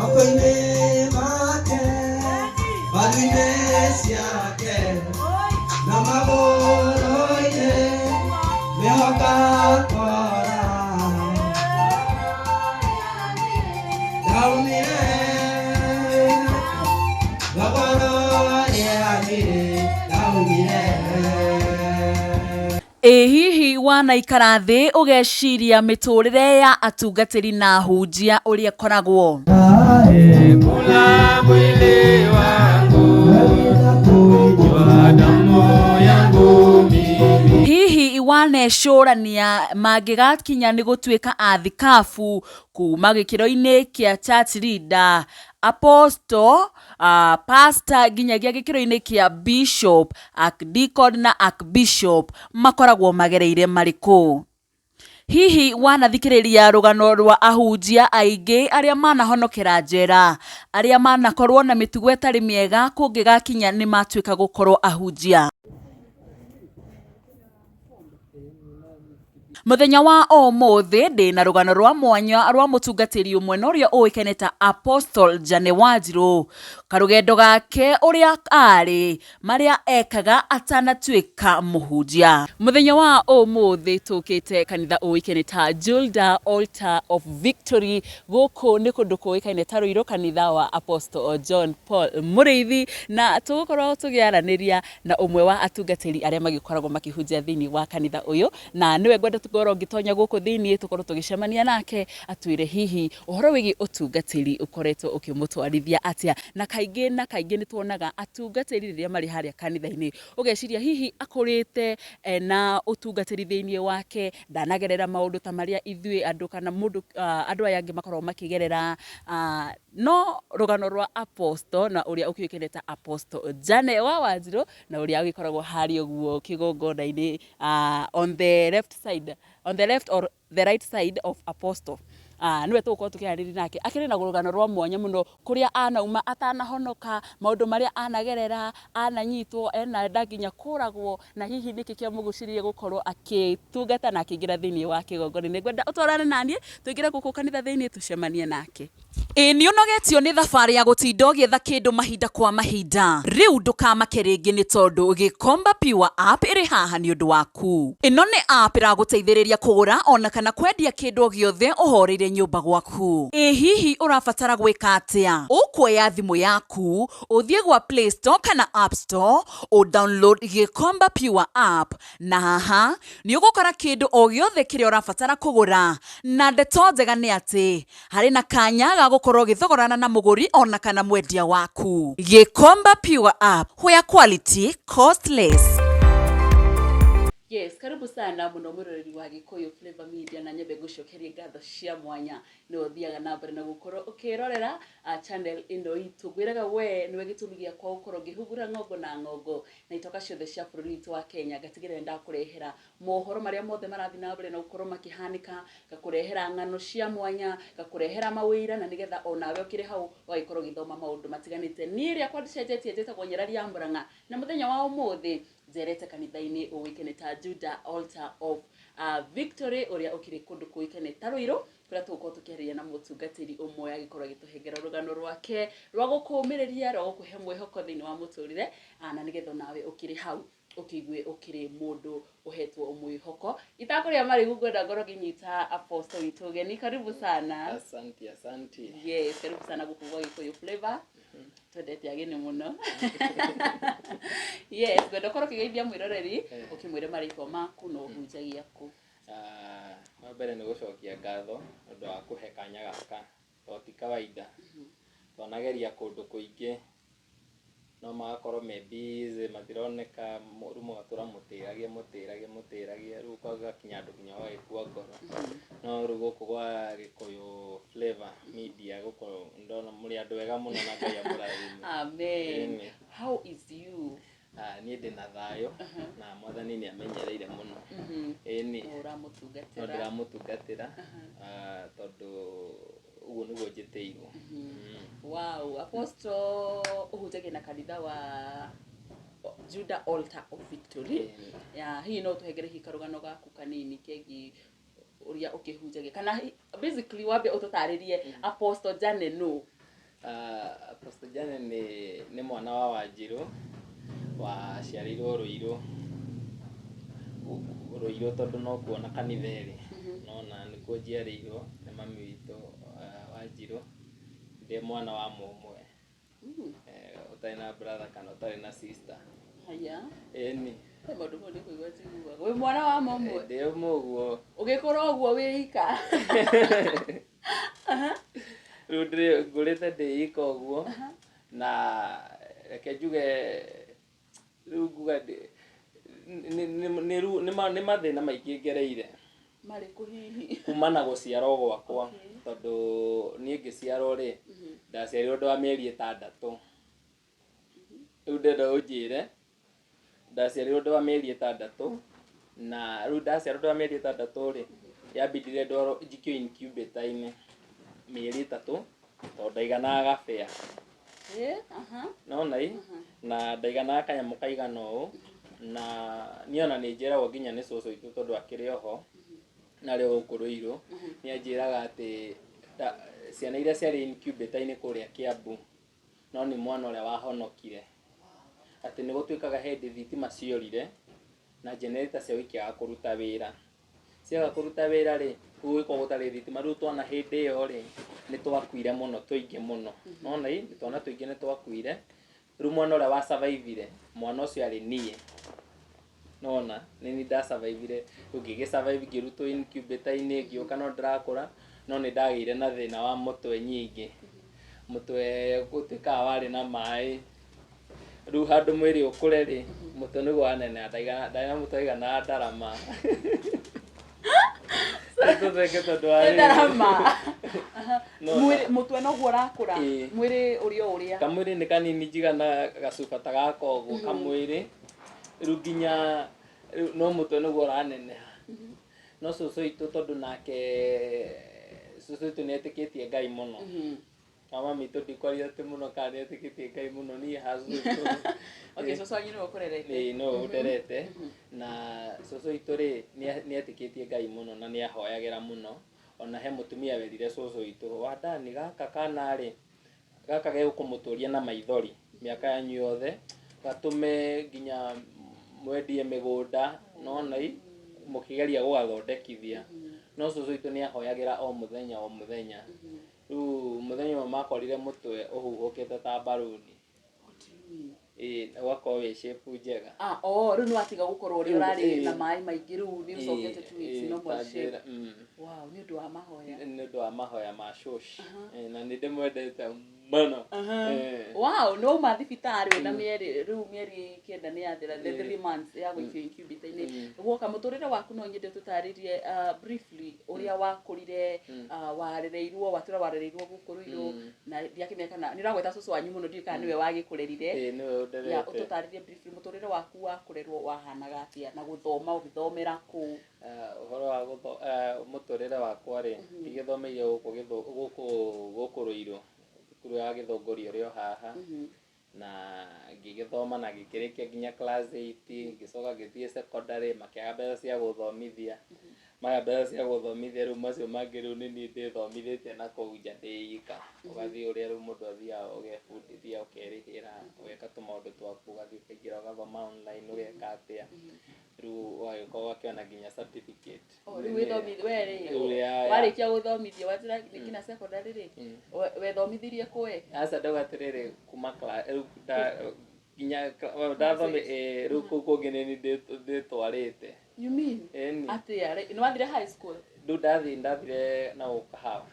Makoine make, balime siake, namaboroine, mehoka kora, daumire, baboroine amire, daumire. Hihi wanaikara thĩ ũgeciria mĩtũrĩre ya atungatĩri na hunjia ũrĩa koragwo? Hihi wanecũrania mangĩgakinya nĩ gũtuĩka athikabu kuma gĩkĩro-inĩ kĩa church leader, apostle, pastor nginyagia gĩkĩro-inĩ kĩa bishop, archdeacon na archbishop makoragwo magereire marĩkũ? Hihi wanathikĩrĩria rũgano rwa ahunjia aingĩ arĩa manahonokera njera, arĩa manakorwo na mĩtugo ĩtarĩ mĩega kũngĩgakinya nĩ matuĩka gũkorwo ahunjia? Muthenya wa ũmũthĩ ndĩna rũgano rwa mwanya rwa mũtungatĩri ũmwe na ũrĩa ũĩkaine ta Apostle Jane Wanjirũ, karũgendo gake ũrĩa arĩ marĩa ekaga atanatuĩka mũhunjia. Muthenya wa ũmũthĩ tũkĩte kanitha ũĩkaine ta Julda Altar of Victory, gũkũ nĩ kũndũ kũĩkaine ta Rũirũ, kanitha wa Apostle John Paul Mũrĩithi, na tũgũkorwo tũkĩaranĩria na ũmwe wa atungatĩri arĩa magĩkoragwo makĩhunjia thĩinĩ wa kanitha ũyũ, na nĩwe ngwenda tũkorwo ngĩtonya gũkũ thĩinĩ tũkorwo tũgĩcemania nake atwĩre hihi ũhoro wĩgiĩ ũtungatĩri ũkoretwo ũkĩmũtwarithia atĩa. Na kaingĩ nĩ tuonaga atungatĩri rĩrĩa marĩ harĩa kanitha-inĩ ũgeciria hihi akũrĩte na ũtungatĩri thĩinĩ wake, ndanagerera maũndũ ta marĩa ithuĩ andũ kana andũ aya angĩ makoragwo makĩgerera. No rũgano rwa Apostle na ũrĩa ũkĩũĩkaine ta Apostle Jane wa Wanjirũ, na ũrĩa agĩkoragwo harĩ ũguo kĩgongona-inĩ on the left or the right side of Apostle. Niwe tũgũkorwo tũkĩarĩrĩria nake, akĩrĩ na rũgano rwa mwanya mũno kũrĩa anauma atanahonoka, maũndũ marĩa anagerera, ananyitwo, ena nda nginya kũragwo, na hihi nĩkĩ kĩamũgucĩrĩirie gũkorwo akĩtungata na akĩingĩra thĩinĩ wa kĩgongona. Ngwenda ũtwarane naniĩ tũingĩre gũkũ kanitha thĩinĩ tũcemanie nake. Nĩ ũnogetio nĩ thabarĩ ya gũtinda ũgĩetha kĩndũ mahinda kwa mahinda? Rĩu ndũkamake rĩngĩ nĩ tondũ Gĩkomba Pure App ĩrĩ haha nĩ ũndũ waku. Ĩno nĩ app ĩragũteithĩrĩria kũgũra ona kana kwendia kĩndũ gĩothe ũhoreire nyũmba gwaku. Hihi ũrabatara gwĩka atĩa? Ũkuoya thimũ yaku, ũthiĩ gwa Play Store kana App Store, download Gĩkomba Pure App, na haha nĩ ũgũkora kĩndũ o gĩothe kĩrĩa ũrabatara kũgũra. Na ndeto njega nĩ atĩ harĩ na kanya ga gũkorwo gĩthogorana na mũgũri ona kana mwendia waku. Gĩkomba Pure App, where quality costless. Yes, karibu sana muno mũroreri wa Gĩkũyũ Flavor Media, na nyambe gũcokeria ngatho cia mwanya nĩ ũthiaga na mbere na gũkorwo ũkĩrorera channel ĩno itũ. Ngwĩraga we nĩwe gĩtũmi gĩakwa gũkorwo ngĩhungura ng'ongo na ng'ongo na itoka ciothe cia bũrũri witũ wa Kenya, ngatigĩrĩra ndakũrehera mohoro marĩa mothe marathiĩ na mbere na gũkorwo makĩhanĩka, ngakũrehera ng'ano cia mwanya, ngakũrehera mawĩra, na nĩgetha onawe ũkĩrĩ hau ũgagĩkorwo ũgĩthoma maũndũ matiganĩte. Niĩ rĩakwa ndicenjetie, njĩtagwo Nyarari ya Mũrang'a, na mũthenya wa ũmũthĩ njerete kanitha-inĩ ũĩkaine ta Julda Altar of Victory, ũrĩa ũkĩrĩ kũndũ kũĩkaine ta Rũirũ, kũrĩa tũgũkorwo tũkĩarĩria na mũtungatĩri ũmwe agĩkorwo agĩtũhengera rũgano rwake rwa gũkũũmĩrĩria, rwa gũkũhe mwĩhoko thĩinĩ wa mũtũrĩre, na nĩgetha nawe ũkĩrĩ hau ũkĩigue ũkĩrĩ mũndũ ũhetwo mwĩhoko. Itakũrĩa marĩgu, ngwenda ngorwo ngĩnyita Apostle witũ ũgeni. Karibu sana. Asante. Yes, karibu sana gũkũ gwa Gĩkũyũ Flavor. Twendete ageni mũno. Yes, ngwenda ũkorwo ũkĩgeithia mwĩroreri ũkĩmwĩre marĩtwa maku na ũhunjagia kũ. Wa mbere nĩ gũcokia ngatho nĩ ũndũ wa kũhe kanya gaka, to ti kawaida. Twanageria kũndũ kũingĩ no magakorwo me busy, matironeka, rĩu mũgatũra mũtĩragia rĩu ũgakinya andũ nginya wagĩkua ngoro. No rĩu gũkũ gwa Gĩkũyũ Flavor Media gũkũ ndona mũrĩ andũ wega mũno na Ngai amũrathime. Amen. How is you? Niĩ ndĩ na thayũ na Mwathani nĩ amenyereire mũno. Ĩni ndĩramũtungatĩra tondũ ũguo nĩguo njĩtĩirwo. Wow, Apostle ũhunjagia na kanitha wa Julda Altar of Victory. Hihi no tũhengere hihi karũgano gaku kanini kegiĩ ũrĩa ũkĩhunjagia, kana basically wambe ũtũtarĩrie Apostle Jane nũ? Apostle Jane nĩ mwana wa Wanjiru waciarĩirwo Ruiru tondũ no kuona kanitha ĩrĩ nona nĩkuo njiarĩirwo nĩ mami witũ Wanjiru. Ndĩ mwana wa mũmwe ũtarĩ na brother kana ũtarĩ na sister. Haya. Ĩni. Maũndũ mau nĩ kũigua njiguaga. Wĩ mwana wa mũmwe? Ndĩ mũguo. Ũgĩkũra ũguo wĩika? Rĩu ngũrĩte ndĩika ũguo na reke njuge rĩu nguga nĩ mathĩna maingĩ ngereire. Marĩkũ hihi? Kumana gũciarwo gwakwa tondũ niĩ ngĩciarwo rĩ ndaciarirwo ndĩ wa mĩeri 6. Rĩu ndenda ũnjĩre ndaciarirwo ndĩ wa mĩeri 6 na rĩu ndaciarwo ndĩ wa mĩeri 6 rĩ yambindire ndwarwo njikio incubator-inĩ mĩeri 3 tondũ ndaiganaga gabĩa. Nona na ndaiganaga kanyamũ kaigana ũũ na niĩ ona nĩ njĩragwo nginya nĩ cũcũ witũ tondũ akĩrĩ oho narĩ gũkũ Ruiru nĩ anjĩraga atĩ ciana iria ciarĩ incubator-inĩ kũrĩa Kiambu no nĩ mwana ũrĩa wahonokire. Atĩ nĩ gũtuĩkaga hĩndĩ thitima ciorire na generator ciao ikĩaga kũruta wĩra. Ciaga kũruta wĩra rĩ gũgĩkorwo gũtarĩ thitima. Rĩu twana hĩndĩ ĩyo rĩ nĩ twakuire mũno tũingĩ mũno. Nona twana tũingĩ nĩ twakuire. Rĩu mwana ũrĩa wa survive-ire mwana ũcio arĩ niĩ. Nona nĩ niĩ nda survive-ire. Rĩu ngĩgĩ survive ngĩrutwo incubator-inĩ ngĩũka no ndĩrakũra no nĩ ndagĩire na thĩna wa mũtwe nyingĩ. Mũtwe gũtuĩkaga warĩ na maĩ. Rĩu handũ mwĩrĩ ũkũre rĩ mũtwe nĩguo waneneha ndarĩ na mũtwe waiganaga ndarama. Ndarama. Mũtwe noguo ũrakũra mwĩrĩ ũrĩa ũrĩa. Kamwĩrĩ nĩ kanini njigana gacuba ta gaka ũguo kamwĩrĩ. Rĩu nginya no mũtwe nĩguo ũraneneha. No cũcũ witũ tondũ nake cũcũ witũ nĩ etĩkĩtie Ngai mũno. Na mami witũ ndikwaria atĩ mũno kana nĩ etĩkĩtie Ngai mũno niĩ cũcũ. Okay, cũcũ wanyu nĩwe ũkũrerete? Ĩĩ no ũnderete na cũcũ witũ rĩ nĩ etĩkĩtie Ngai mũno na nĩ ahoyagĩra mũno. Ona he mũtumia werire cũcũ witũ Wandani gaka kana rĩ gaka gegũkũmũtũria na maithori mĩaka yanyu yothe gatũme nginya mwendie mĩgũnda nona mũkĩgeria gũgathondekithia. No cũcũ witũ nĩ ahoyagĩra o mũthenya o mũthenya. Rĩu mũthenya ũmwe makorire mũtwe ũhuhũkĩte ta mbaruni. Ũgakorwo wĩ shape njega. Rĩu nĩ watiga gũkorwo ũrĩa ũrarĩ na maĩ maingĩ rĩu nĩ ũcokete tu wĩ normal shape. Wow, nĩ ũndũ wa mahoya. Nĩ ũndũ wa mahoya ma cũcũ na nĩ ndĩmwendete mũno. Wow, nĩ wauma thibitarĩ wĩna rĩu mĩeri 9 nĩ yathira 3 months ya gũikio incubator-inĩ. Guoka mũtũrĩre waku no nyende tũtarĩrie briefly ũrĩa wakũrire warereirwo watũra warereirwo gũkũ Ruiru na ndiakĩmenya kana nĩ ũragweta cũcũ wanyu mũno ndiũĩ kana nĩwe wagĩkũrerire. Nĩwe ũnderete. Ũtũtarĩrie briefly mũtũrĩre waku wa kũrerwo wahanaga atĩa na gũthoma ũgĩthomera kũ? Ũhoro wa mũtũrĩre wakwa rĩ ndigĩthomeire gũkũ Ruiru thukuru ya Gĩthũngũri ũrĩ o haha na ngĩgĩthoma na ngĩkĩrĩkia nginya class 8 ngĩcoka ngĩthiĩ secondary makĩaga mbeca cia gũthomithia. Maga mbeca cia gũthomithia rĩu macio mangĩ rĩu nĩ niĩ ndĩthomithĩtie na kũu nja ndĩika. Ũgathiĩ ũrĩa rĩu mũndũ athiaga ũgebundithia ũkerĩhĩra ũgeka tũmaũndũ twaku ũgathiĩ ũkaingĩra ũgathoma online ũgeka atĩa. Rĩu ũgagĩũka ũgakĩona nginya certificate. Rĩu wĩrĩ warĩkia gũthomithio wanjĩra nginya secondary rĩ wethomithirie kũwe? Aca ndauga atĩrĩrĩ kuma nginya ndathome rĩu kũu kũngĩ nĩ niĩ ndĩtwarĩte. You mean? Atĩa nĩ wathire high school? Rĩu ndathire na Kahawa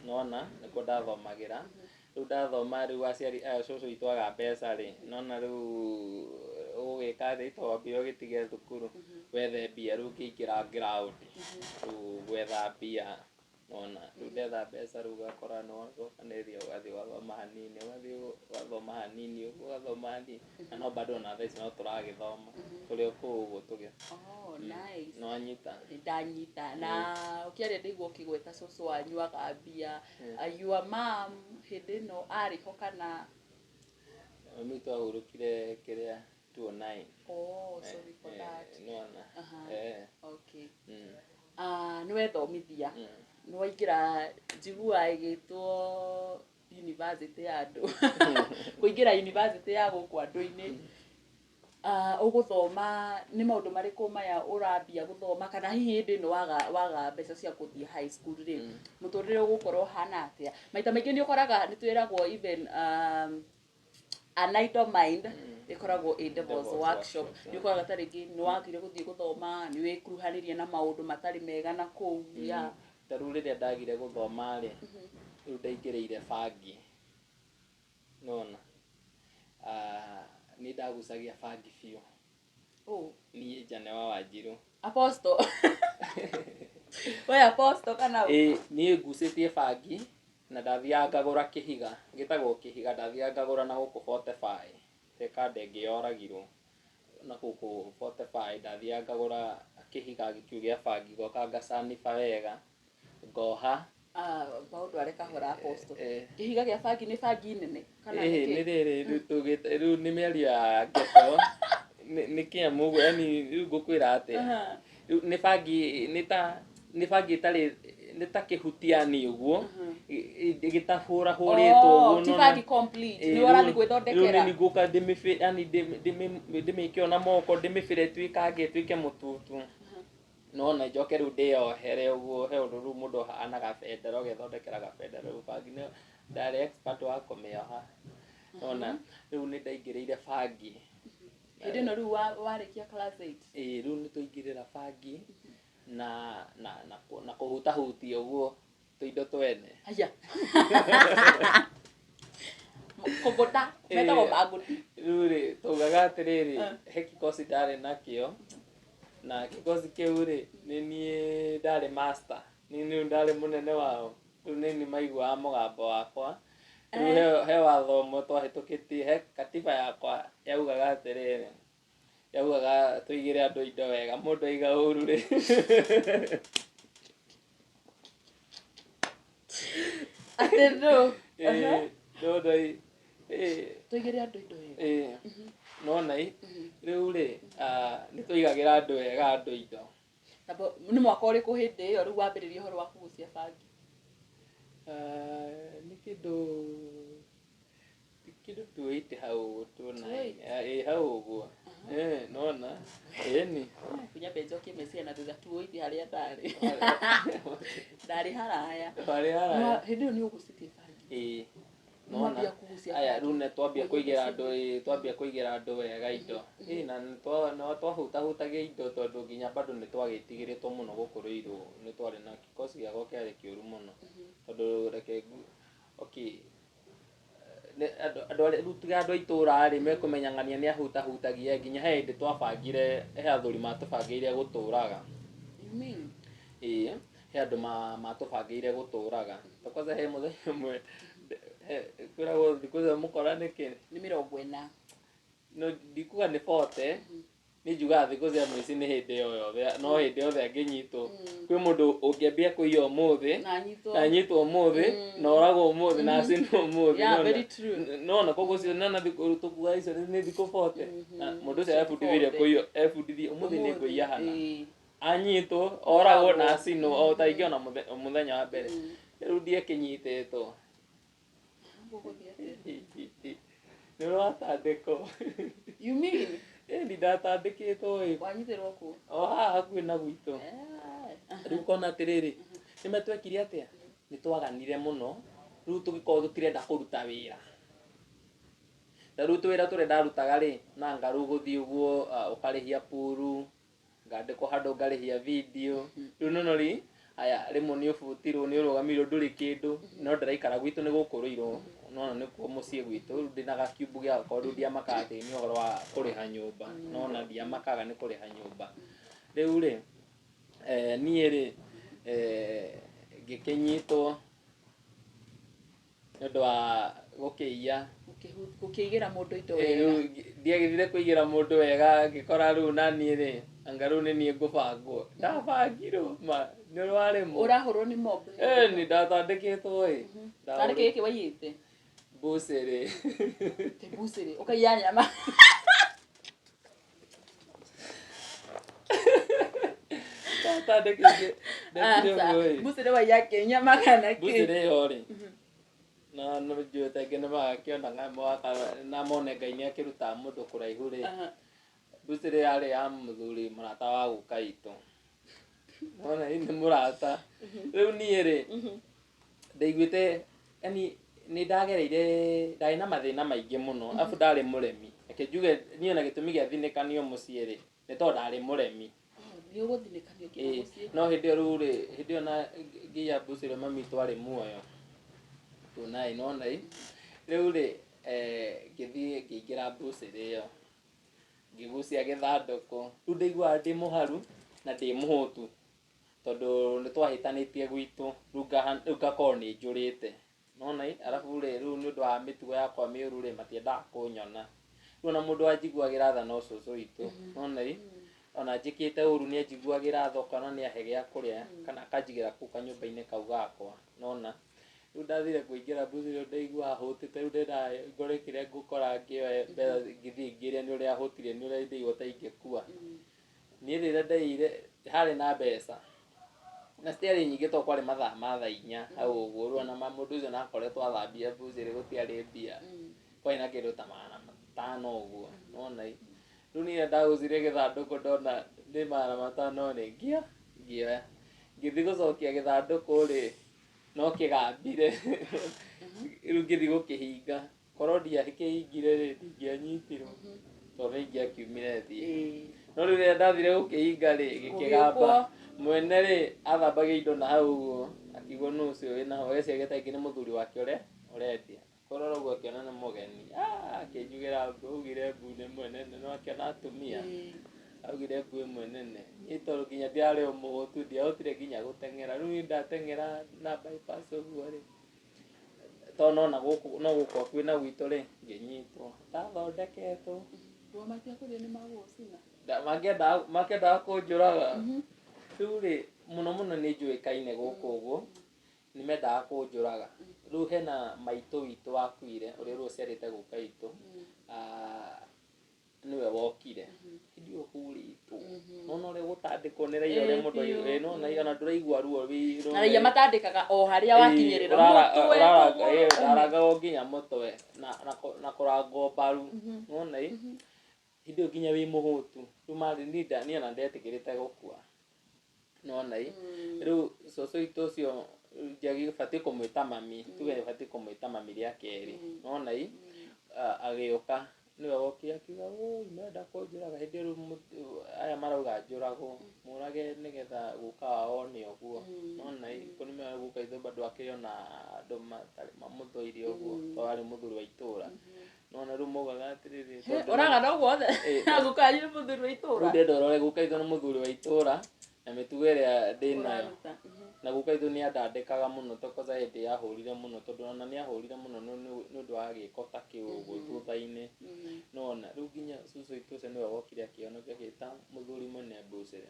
nona nĩkuo ndathomagĩra. Rĩu ndathoma rĩu aciari cũcũ witũ aga mbeca rĩ nona rĩu ũgĩka atĩ twambire ũgĩtige thukuru wethe mbia rĩu ũkĩingĩra ground rĩu gwetha mbia nona rĩu ndetha mbeca rĩu ũgakora nĩwacokanĩrĩria ũgathiĩ ũgathoma hanini ũgathiĩ ũgathoma hanini ũgathoma hanini na no bado ona thaa ici no tũragĩthoma tũrĩ o kũu ũguo tũgĩ. Nice. No anyita? Ndanyita na ũkĩaria ndĩguo ũkĩgweta cũcũ wanyu agambia your mom hĩndĩ ĩno arĩho kana? Mami witũ ahurũkire kĩrĩa 2009. Sorry for that. Nona. Okay. Nĩ wethomithia nĩ waingĩra njiguaga ĩgĩtwo university ya andu kuingira university ya guku andu-ini uguthoma ni maundu mariku maya urambia guthoma kana hihi ndi no waga mbeca cia kuthie high school ri muturire ugukorwo hana atia maita maingi ni ukoraga ni twiragwo even an idle mind ikoragwo a devil's workshop ni ukoraga taringi ni wagire guthie guthoma ni wikuruhanirie na maundu matari mega na kou ya taru riria ndagire guthoma ri riu ndaingirire bangi nona ni ndagucagia bangi biu ni Jane wa Wanjiru apostle we apostle kana ni ngucitie bangi na ndathia ngagura kihiga gitagwo kihiga ndathia ngagura na guku 45 teka ndenge yoragirwo na guku 45 ndathia ngagura kihiga gikiu gia bangi goka ngacaniba wega ngoha maundu areka hora apostle kihiga gia bangi ni bangi nene kana ni riri tugite riu ni miario ya ngeto ni kia mugu yani riu ngukwira ati ni bangi ni bangi tari ni ta kihutiani uguo igitahura huritwo uguo no ti bangi complete ni warathi gwithondekera ni nguka ndimifi yani ndimikio na moko ndimifire twikange twike mututu nona njoke riu ndiohere uguo he undu riu mundu anaga bendera ugethondekera gabendera riu bangi ni ndari expert wa kumioha nona riu ni ndaingirire bangi hindi no riu warikia class 8 riu ni tuingirira bangi na kuhutahutia uguo tuindo twene aya kobota metago maguti riu ri tugaga atiriri he kikosi ndari nakio na kikosi kiu ri ni nie ndari master ni ndari munene wao riu ni maigua mugambo wakwa riu he wathomo twahitukitie he katiba yakwa yaugaga atiriri yaugaga tuigire andu indo wega mundu aiga uru ri atendo dodoi tuigire andu indo wega nona riu ri ni tuigagira andu wega andu indo tabo ni mwaka uri ku hindi iyo riu wambiririe horo wa kugucia bangi ni kido tuite hau tuna hau uguo nona ni kunya benjo kimesia na thutha tuite haria ndari haraya hindi ni ugucitie bangi nona aya rune twambia kuigira andu wega indo na no twahutagia indo tondu nginya bado ni twagitigiritwo muno gukuruirwo ni twari na kikosi gia gokiari kiuru muno tondu reke andu aitura ri mekumenyangania ni ahutahutagia nginya he ndi twabangire he athuri matubangire guturaga he andu matubangire guturaga kwanza he muthenya mwe kwiragwo thikuza mukora niki ni 40 no ndikuga ni 40 ni juga thiku cia mwisi ni hindi yo yothe no hindi yothe anginyitwo kwi mundu ungiambia kuiya umuthi na nyitwo umuthi na oragwo umuthi na acinwo umuthi no na koguo cio na thiku tukuga icio ni thiku 40 mundu ucio ebundithie umuthi ni kuiya hana anyitwo oragwo na acinwo o ta ingiona muthenya wa mbere riu ndiekinyititwo ni watandiko you mean ndi ndatandikitwo wanyitirwo ku haha hakuhi na gwitu riu kona atiriri ni matwekire atia ni twaganire muno riu tugikorwo tutirenda kuruta wira na riu wira turenda rutaga ri na ngaru guthii uguo ukarihia puru ngandiko handu ngarihia video riu nono ri aya rimwe ni ubutirwo ni urugamirwo nduri kindu no ndiraikara gwitu ni gukuruirwo no ni ku mucie gwitu ndina ga cube gia kodu dia makate ni uhoro wa kuriha nyumba no na dia makaga ni kuriha nyumba riu ri ni ri gikinyitwo ndu wa gukiia gukiigira mundu indo wega ndiagithire kuigira mundu wega ngikora riu nani ri angaru ni nie ngubangwo ndabangirwo ma ni rware mu urahurwo ni mob ni ndatandikitwo ndandike ki wayite busere te busere ukaiya nyama ndatandikite busere waya ke nyama kana ki busere yori na no njũĩ taingĩ nĩ magakĩona na mone Ngai nĩ akĩrutaga mũndũ kũraihu rĩ. Mbucĩrĩ yarĩ ya mũthuri mũrata wa guka itũ. Nona nĩ mũrata. Rĩu niĩ rĩ, ndaiguĩte yani nĩ ndagereire ndarĩ na mathĩna maingĩ mũno, arabu ndarĩ mũremi. Reke njuge niĩ ona gĩtũmi gĩa thinĩkanio mũciĩ rĩ, nĩ tondũ ndarĩ mũremi. No hĩndĩ ĩyo rĩu rĩ, hĩndĩ ĩyo na ngĩiya mbucĩrĩ mami witũ arĩ muoyo. Tuonaĩ nona rĩu rĩ, ngĩthiĩ ngĩingĩra mbucĩrĩ ĩyo. Ngĩgucia gĩthandũkũ. Rĩu ndaiguaga ndĩ mũharu na ndĩ mũhũtu. Tondũ nĩ twahĩtanĩtie gwitũ, rĩu ngakorwo nĩ njũrĩte. Nona arabu rĩ, rĩu nĩ ũndũ wa mĩtugo yakwa mĩũru rĩ, matiendaga kũnyona. Rĩu ona mũndũ wanjiguagĩra tha no cũcũ witũ. Nona ona njĩkĩte ũru nĩ anjiguagĩra tha kana nĩ ahe gĩa kũrĩa kana akanjigĩra kũu kanyũmba-inĩ kau gakwa. Nona rĩu ndathire kũingĩra mbucĩrĩ ĩyo ndaigua hũtĩte, rĩu ndendaga ngore kĩrĩa ngũkora ngĩoe mbeca ngĩthiĩ ngĩrĩe nĩ ũrĩa hũtire, nĩ ũrĩa ndaigua ta ingĩkua. Niĩ rĩrĩa ndaigire harĩ na mbeca na citiarĩ nyingĩ tondũ kwarĩ mathaa ma thaa 4 hau ũguo. Rĩu ona mũndũ ũcio nakoretwo athambia mbucĩrĩ gũtiarĩ mbia, kwarĩ na kĩndũ ta 500 ũguo. Nona rĩu niĩ ndagũcire gĩthandũkũ ndona nĩ 500 nĩ ngĩoya. Ngĩthiĩ gũcokia gĩthandũkũ rĩ, no kĩgambire. Rĩu ngĩthiĩ gũkĩhinga, korwo ndiakĩhingire rĩ, ndingĩanyitirwo tondũ nĩ ingĩakiumire thiĩ. No rĩu rĩrĩa ndathire gũkĩhinga rĩ, gĩkĩgamba. Mwene rĩ athambagia indo na hau ũguo, akiuga nũ ũcio wĩna ho, egeciria taingĩ nĩ mũthuri wake ũrendia. Kũrora ũguo akĩona nĩ mũgeni, akĩnjugĩra mbu, augire mbu nĩ ĩmwe nene, no akĩona atumia, augire mbu ĩmwe nene. Niĩ tondũ nginya ndiarĩ o mũhũtu ndiahotire nginya gũteng'era. Rĩu niĩ ndateng'era na bypass ũguo rĩ, tondũ no gũkũ hakuhĩ na gwitũ rĩ, ngĩnyitwo. Ndathondeketwo. Makĩendaga kũnjũraga. Rĩu rĩ, mũno mũno nĩ njũĩkaine gũkũ ũguo, nĩ mendaga kũnjũraga. Rĩu hena maitũ witũ wakuire, ũrĩa rĩu ũciarĩte guka itũ, nĩwe wokire. Hĩndĩ ĩyo hũrĩtwo. Nona ũrĩa gũtandĩkwo nĩ raia ũrĩa mũndũ aigua, nona ona ndũraigua ruo. Na raia matandĩkaga o harĩa wakinyĩrĩra mũtwe. Ũraragagwo nginya mũtwe na kũrangwo mbaru. Nona hĩndĩ ĩyo nginya wĩ mũhũtu. Rĩu niĩ ona ndetĩkĩrĩte gũkua. Nona rĩu cũcũ witũ ũcio batiĩ kũmwĩta mami, tuge batiĩ kũmwĩta mami rĩa kerĩ. Nona agĩũka, nĩwe wokire akiuga marenda kũnjũraga. Hĩndĩ ĩyo rĩu aya marauga njũragwo, mũrage nĩgetha guka wao one ũguo. Nona nĩmera guka itũ bado akĩrĩ ona andũ mamũthũire ũguo, tondũ arĩ mũthuri wa itũũra. Nona rĩu maugaga atĩrĩrĩ, ũragana ũguo othe na guka wanyu nĩ mũthuri wa itũũra. Rĩu ndenda ũrore guka itũ nĩ mũthuri wa itũũra na mĩtugo ĩrĩa ndĩnayo. Na guka itũ nĩ andandĩkaga mũno tokoza hĩndĩ yahũrire mũno, tondũ ona nĩ ahũrire mũno nĩ ũndũ wa gĩko ta kĩu ũguo thutha-inĩ. Nona rĩu nginya cũcũ witũ ũcio nĩwe wokire akĩonokia, agĩĩta mũthuri mwene mbucĩrĩ,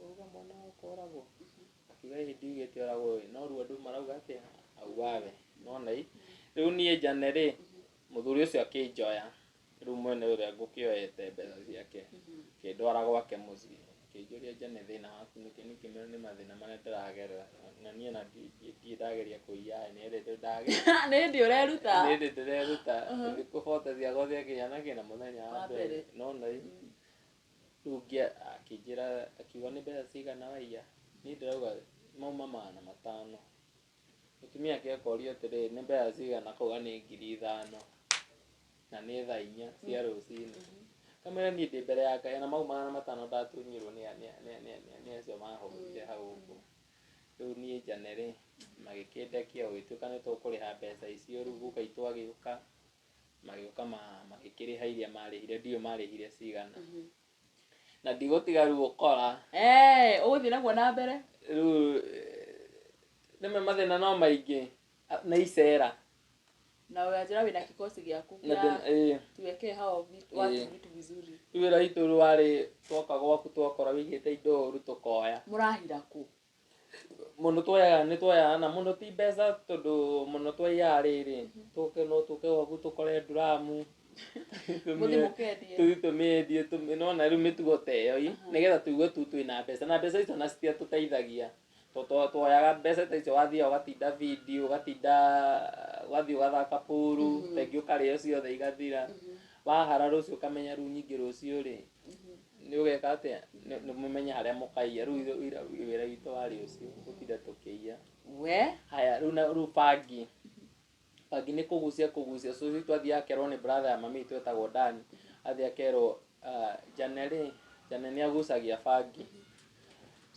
auga mwana wakwa oragwo. Akiuga ĩ ndiugĩte oragwo, no rĩu andũ marauga atĩa, auga we. Nona rĩu niĩ njane rĩ, mũthuri ũcio akĩnjoya. Rĩu mwene ũrĩa ngũkĩoete mbeca ciake, akĩndwara gwake mũciĩ. Akĩnjũria njane thĩna waku nĩkĩ, nĩkĩmera nĩ mathĩna marĩa ndĩragerera. Na niĩ ona ndirĩ ndageria kũiya, nĩ hĩndĩ ndageria. Nĩ hĩndĩ ũreruta. Nĩ hĩndĩ ndĩreruta. Thikũ 40 ciakwa ciakinya na mũthenya wa mbere. Nona rĩu akĩnjĩra, akiuga nĩ mbeca cigana waiya. Niĩ ndĩrauga mauma 500. Mũtumia akĩakorio atĩrĩrĩ, nĩ mbeca cigana, akauga nĩ 5,000 na nĩ thaa 4 cia rũcinĩ. Kamwĩra niĩ ndĩ mbere ya Ngai na mau 500 ndatunyirwo nĩ acio mahũrire hau ũguo. Rĩu niĩ njane rĩ, magĩkĩndekia gũgĩtuĩka nĩ tũkũrĩha mbeca icio. Rĩu guka itũ agĩũka, magĩũka magĩkĩrĩha iria marĩhire, ndiũĩ marĩhire cigana. Na ndigũtiga rĩu ũkora. Ũgũthiĩ naguo na mbere. Rĩu rĩmwe mathĩna no maingĩ na icera. Na unajua wina kikosi gĩaku tuwekee hao vitu vizuri. Rĩu wĩra witũ warĩ twoka gwaku twakora wĩigĩte indo ũru tũkoya. Mũrahira kũ? Mũno twoyaga nĩ twoyaga na mũno ti mbeca tondũ mũno twoyaga rĩrĩ, tũke no tũke gwaku tũkore nduramu. Tũmĩendie nona rĩu mĩtugo ta ĩyo nĩgetha tũigue tu twĩna mbeca, na mbeca icio ona citiatũteithagia twoyaga mbeca ta icio wathia ugatinda video ugatinda wathia ugathaka puru tengĩ ũkarĩa ciothe igathira wahara rũciũ ukamenya rĩu nyingĩ rũciũ rĩ nĩ ũgeka atĩa nĩ mũmenya harĩa mũkaiya rĩu wĩra witũ warĩ ũcio gũtinda tũkĩiya haya rĩu bangi nĩ kũgucia cũcũ twathiĩ akerwo nĩ brother ya mami twetagwo Dani athiĩ akerwo Jane nĩ agucagia bangi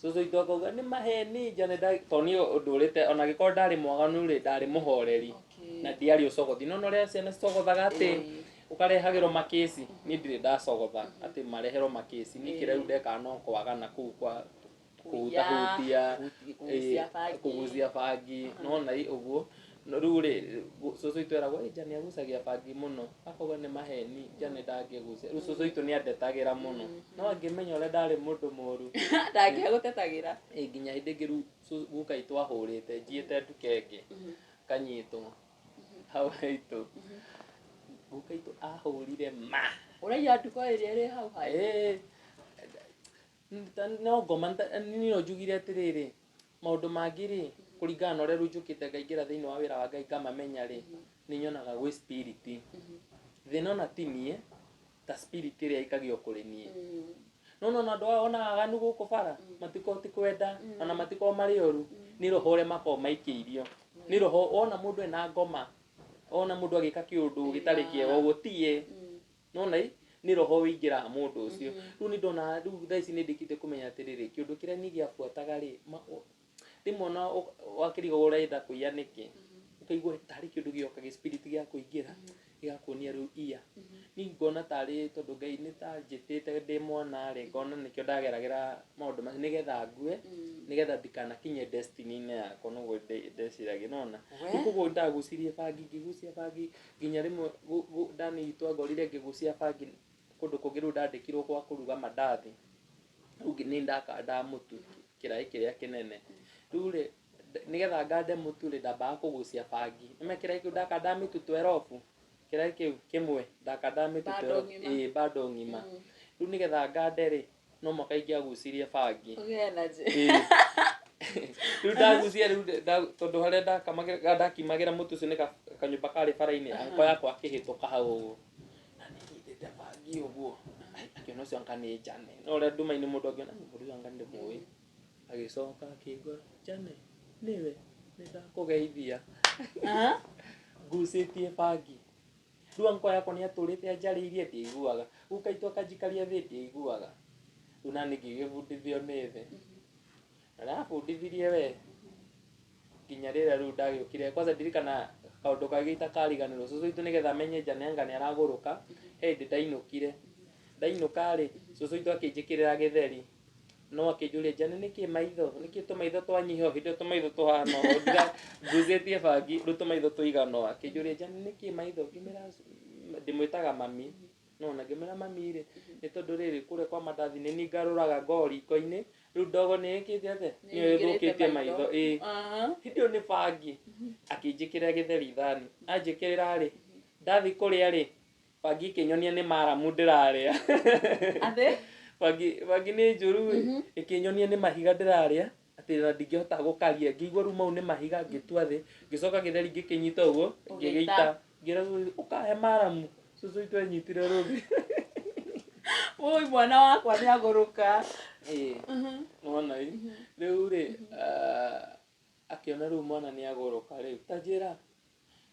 cũcũ itũ akauga nĩ maheni Jane tondũ niĩ ũndũ ũrĩte ona gĩkorwo ndarĩ mwaganu rĩ ndarĩ mũhoreri na ndiarĩ ũcogothi no ũrĩa ciana cicogothaga atĩ ũkarehagĩrwo makĩci niĩ ndirĩ ndacogotha atĩ mareherwo makĩci niĩ kĩrĩa rĩu ndeka no kwaga na kũu kwa kũhutahutia kũgucia bangi nona ũguo rĩu rĩ cũcũ itũ eragwo Jane agucagia bangi mũno akauga nĩ maheni Jane ndangĩgucia rĩu cũcũ itũ nĩ andetagĩra mũno no angĩmenya ũrĩa ndarĩ mũndũ mũru ndangĩgũtetagĩra nginya hĩndĩ ĩngĩ rĩu guka itũ ahũrĩte njiĩte nduka ĩngĩ kanyitwo hau haitũ guka itũ ahũrire ma ũraiya nduka ĩrĩa ĩrĩ hau no ngoma niĩ no njugire atĩrĩrĩ maũndũ mangĩ rĩ kũringana na ũrĩa rĩu njũkĩte ngaingĩra thĩinĩ wa wĩra wa Ngai ngamamenya rĩ nĩ nyonaga gwĩ spirit thĩna ona ti niĩ ta spirit ĩrĩa ĩikagio kũrĩ niĩ no andũ aya ona aganu gũkũ bara matiko ti kwenda ona matiko marĩ oru nĩ roho ũrĩa makoragwo maikĩirio nĩ roho ona mũndũ ena ngoma ona mũndũ agĩka kĩũndũ gĩtarĩ kĩega ũguo tiye nona nĩ roho wĩingĩraga mũndũ ũcio rĩu nĩ ndona rĩu thaa ici nĩ ndĩkĩte kũmenya atĩrĩrĩ kĩũndũ kĩrĩa niĩ gĩabuataga rĩ rĩmwe ona wakĩriga ũrenda kũiya nĩkĩ ũkaigua tarĩ kĩũndũ gĩoka gĩ spirit gĩa kũingĩra gĩgakuonia rĩu iya niĩ ngona tarĩ tondũ Ngai nĩ ta njĩtĩte ndĩ mwana rĩ ngona nĩkĩo ndageragĩra maũndũ macio nĩgetha ngue nĩgetha ndikanakinye destiny-inĩ yakwa noguo ndeciragia nona nĩkũguo ndagucirie bangi ngĩgucia bangi nginya rĩmwe Dani witũ angorire ngĩgucia bangi kũndũ kũngĩ rĩu ndandĩkirwo gwa kũruga mandathi rĩu nĩ ndakandaga mũtu kĩraĩ kĩrĩa kĩnene rĩu rĩ nĩgetha ngande mũtu rĩ ndambaga kũgucia bangi nĩme kĩraĩ kĩu ndakandaga mĩtu 12 kĩraĩ kĩu kĩmwe ndakandaga mĩtu 12 bado ng'ima rĩu nĩgetha ngande rĩ no mwaka ingĩagucirie bangi rĩu ndagucia rĩu tondũ harĩa ndakimagĩra mũtu ũcio nĩ kanyũmba karĩ bara-inĩ anko yakwa akĩhĩtũka hau ũguo na nĩ nyitĩte bangi ũguo akĩona ũcio anga nĩ Jane no ũrĩa nduma-inĩ mũndũ angĩona mũndũ ũcio anga ndĩmũĩ agĩcoka akĩngora Jane nĩwe nĩ ndakũgeithia ngucĩtie bangi rĩu anko yakwa nĩ atũrĩte anjarĩirie ndiaiguaga guka itũ akanjikaria thĩ ndiaiguaga rĩu naniĩ ngĩgĩbundithio nĩ thĩ na ndabundithirie we nginya rĩrĩa rĩu ndagĩũkire kwanza ndirikana kaũndũ kangĩ itakariganĩrwo cũcũ witũ nĩgetha amenye Jane anga nĩ aragũrũka he hĩndĩ ndainũka rĩ cũcũ witũ akĩnjĩkĩrĩra gĩtheri no akĩnjũria Jane nĩkĩ maitho nĩkĩ tũmaitho twanyiha hĩndĩ tũmaitho tũhana ngucĩtie bangi rĩu tũmaitho tũigana akĩnjũria Jane nĩkĩ maitho ngĩmera ndĩmwĩtaga mami no na ngĩmera mami rĩ nĩ tondũ rĩrĩ kũrĩa kwa mandathi nĩ niĩ ngarũraga ngoo riko-inĩ rĩu ndogo nĩ ĩkĩte atĩ nĩyo ĩthũkĩtie maitho hĩndĩ ĩyo nĩ bangi akĩnjĩkĩrĩra gĩtheri thani anjĩkĩrĩra rĩ ndathi kũrĩa rĩ bangi ĩkĩnyonia nĩ maramu ndĩrarĩa bangi nĩ njũru ĩkĩnyonia nĩ mahiga ndĩrarĩa atĩ na ndingĩhota gũkaria ngĩigua rĩu mau nĩ mahiga ngĩtua thĩ ngĩcoka gĩtheri ngĩkĩnyita ũguo ngĩgĩita ngĩra ũkahe maramu cũcũ witũ anyitire rũthi ũi mwana wakwa nĩ agũrũka nona rĩu rĩ akĩona rĩu mwana nĩ agũrũka rĩu ta njĩra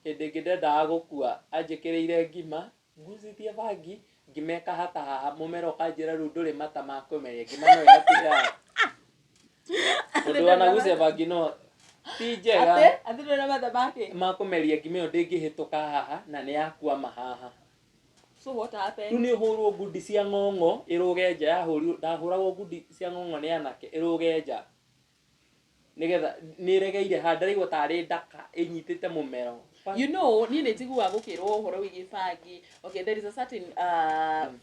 hĩndĩ ĩngĩ ndendaga gũkua anjĩkĩrĩire ngima ngucĩtie bangi ngĩmeka hata haha mũmera ũkanjĩra rĩu ndũrĩ mata ma kũmeria ngima no ĩgatĩra tondũ wanagucia bangi no ti njega ma kũmeria ngima ĩyo ndĩngĩhĩtũka haha na nĩ yakuama haha rĩu nĩ hũrwo ngundi cia ng'ong'o ĩrũge nja ndahũragwo ngundi cia ng'ong'o nĩ anake ĩrũge nja nĩgetha nĩ ĩregeire handũ ndaigua tarĩ ndaka ĩnyitĩte mũmero you know niĩ nĩ njiguaga gũkĩrwo ũhoro wĩgiĩ bangi okay there is a certain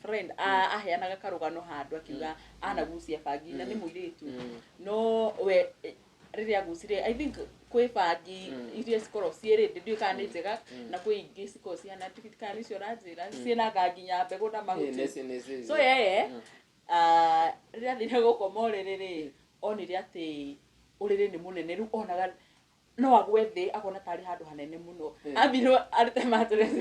friend aheanaga karũgano handũ akiuga anagucia bangi na nĩ mũirĩtu no we rĩrĩa agucire I think kwĩ bangi iria cikorwo ciĩrĩ ndiũĩ kana nĩ njega na kwĩ ingĩ cikorwo ciana kana nĩcio ũranjĩra ciĩnaga nginya mbegũ na mahuti so yeye rĩrĩa athire gũkoma ũrĩrĩ onire atĩ urire ni munene ru onaga no agwe thi akona tari handu hanene muno ambiro arute mattress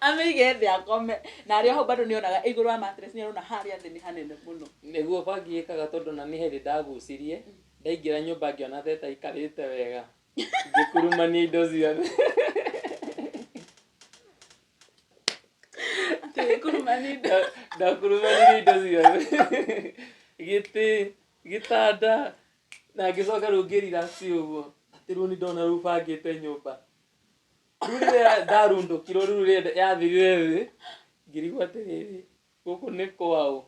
amige thi akome na ari ho bado nionaga iguru wa mattress ni arona haria thi ni hanene muno niguo bangi ikaga tondu na ni hindi ndagucirie ndaingira nyumba ngiona theta ikarite wega ngikurumania indo ciothe ndakurumania indo ciothe gitanda na ngicoka riu ngirirax uguo ati riu ni ndona riu bangite nyumba riu riria ndarundukirwo riu yathirire thi ngirigwo atiriri guku ni kwao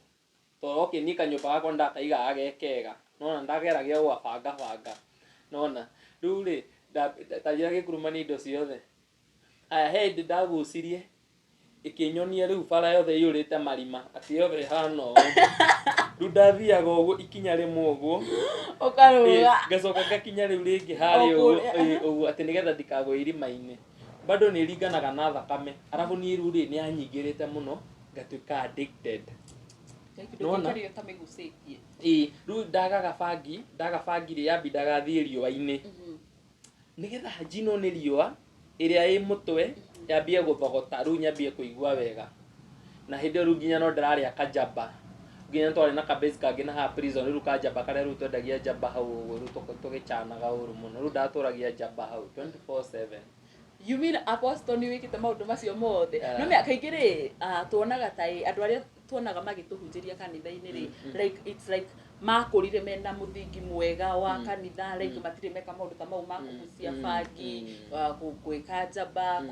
to ni kanyumba gakwa ndakaigaga gekega nona ndageragia gwabanga nona riu ri tajira gikurumania indo ciothe aya he ndagucirie ikinyonia riu bara yothe yurite marima ati yothe hano riu ndathiaga uguo ikinya rimwe uguo ukaruga ngacoka ngakinya riu ringi hari uguo ati nigetha ndikagwe irima-ini bado ni ringanaga na thakame arabu ni riu ri ni anyingirite muno ngatuika addicted nona riu ndagaga bangi ri yambi ndagathie riũa-ini nigetha njino ni riũa iria i mutwe yambie guthogota riu nyambie kuigua wega na hindi riu nginya no ndiraria kajamba nginya twari na kabase kangi na ha prison riu kajamba karia riu twendagia jamba hau riu tugicanaga uru muno riu ndaturagia jamba hau 24/7 You mean Apostle ni wikite maundu macio mothe no me akaingire tuonaga tai andu aria tuonaga magituhunjiria kanitha-ini ri like it's like makurire mena muthingi mwega wa kanitha like matire meka maundu ta mau makugucia bangi gwika jamba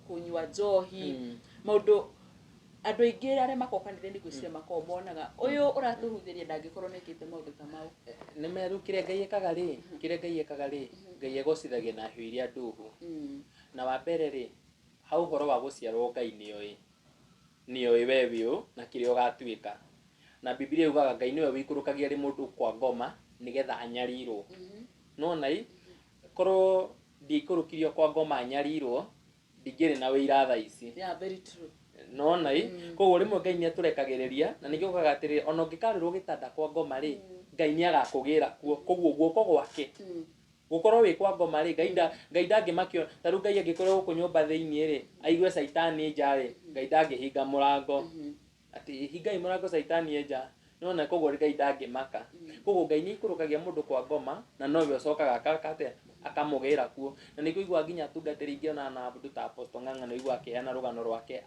kunywa njohi maundu andu aingi aria makokanire ni gwicire makomonaga uyu uratuhunjiria ndangikorwo nekite maundu ta mau ni meru kire ngai ekaga ri ngai egocithagia na hiũ iria nduhu na wa mbere ri hau horo wa guciarwo ngai nioi we biũ na kire ugatuika na Biblia yugaga ngai niwe wikurukagia ri mundu kwa ngoma nigetha anyarirwo nona korwo ndikurukirio kwa ngoma anyarirwo ndingiri na wĩira thaa ici very true nona koguo rimwe ngai ni aturekagiriria na ningĩ ugaga atiri ona ngikarirwo gitanda kwa ngoma ri ngai ni agakugira kuo koguo guoko gwake gukorwo wi kwa ngoma ri ngai ndangimakio taru ngai angikorwo guku nyumba thiini ri aigue saitani nja ri ngai ndangihinga murango ati hingai murango saitani nja nona koguo ngai ndangimaka koguo ngai ni ikurukagia mundu kwa ngoma na nowe ucokaga akamugira kuo na nĩ kũigua nginya tungatĩri ingĩona na mũndũ ta Apostle Ng'ang'a nĩ igua akĩheana rũgano rwake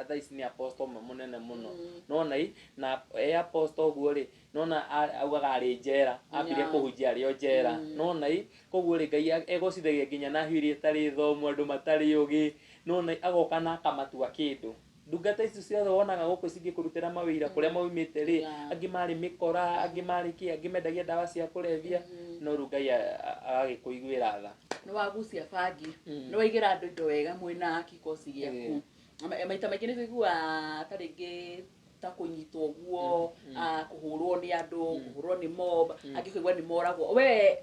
thaa ici nĩ apostle mũnene mũno nona na apostle ũguo rĩ nona augaga arĩ njera ambire kũhunjia arĩ o njera nona koguo rĩ Ngai egocithagia nginya na hiũ iria itarĩ thomu andũ matarĩ ũgĩ nona agoka na akamatua kĩndũ ndungata ici ciothe wonaga gũkũ cingĩkũrutĩra mawĩra kũrĩa maumĩte rĩ angĩ marĩ mĩkora angĩ marĩ kĩ angĩ mendagia ndawa cia kũrebia no rĩu Ngai agagĩkũiguĩra tha nĩ wagucia bangi nĩ waigira andũ indo wega mwĩna kikosi gĩaku maita maingĩ nĩ tũiguaga ta rĩngĩ ta kũnyitwo ũguo kũhũrwo nĩ andũ kũhũrwo nĩ mob angĩ kũigua nĩ moragwo we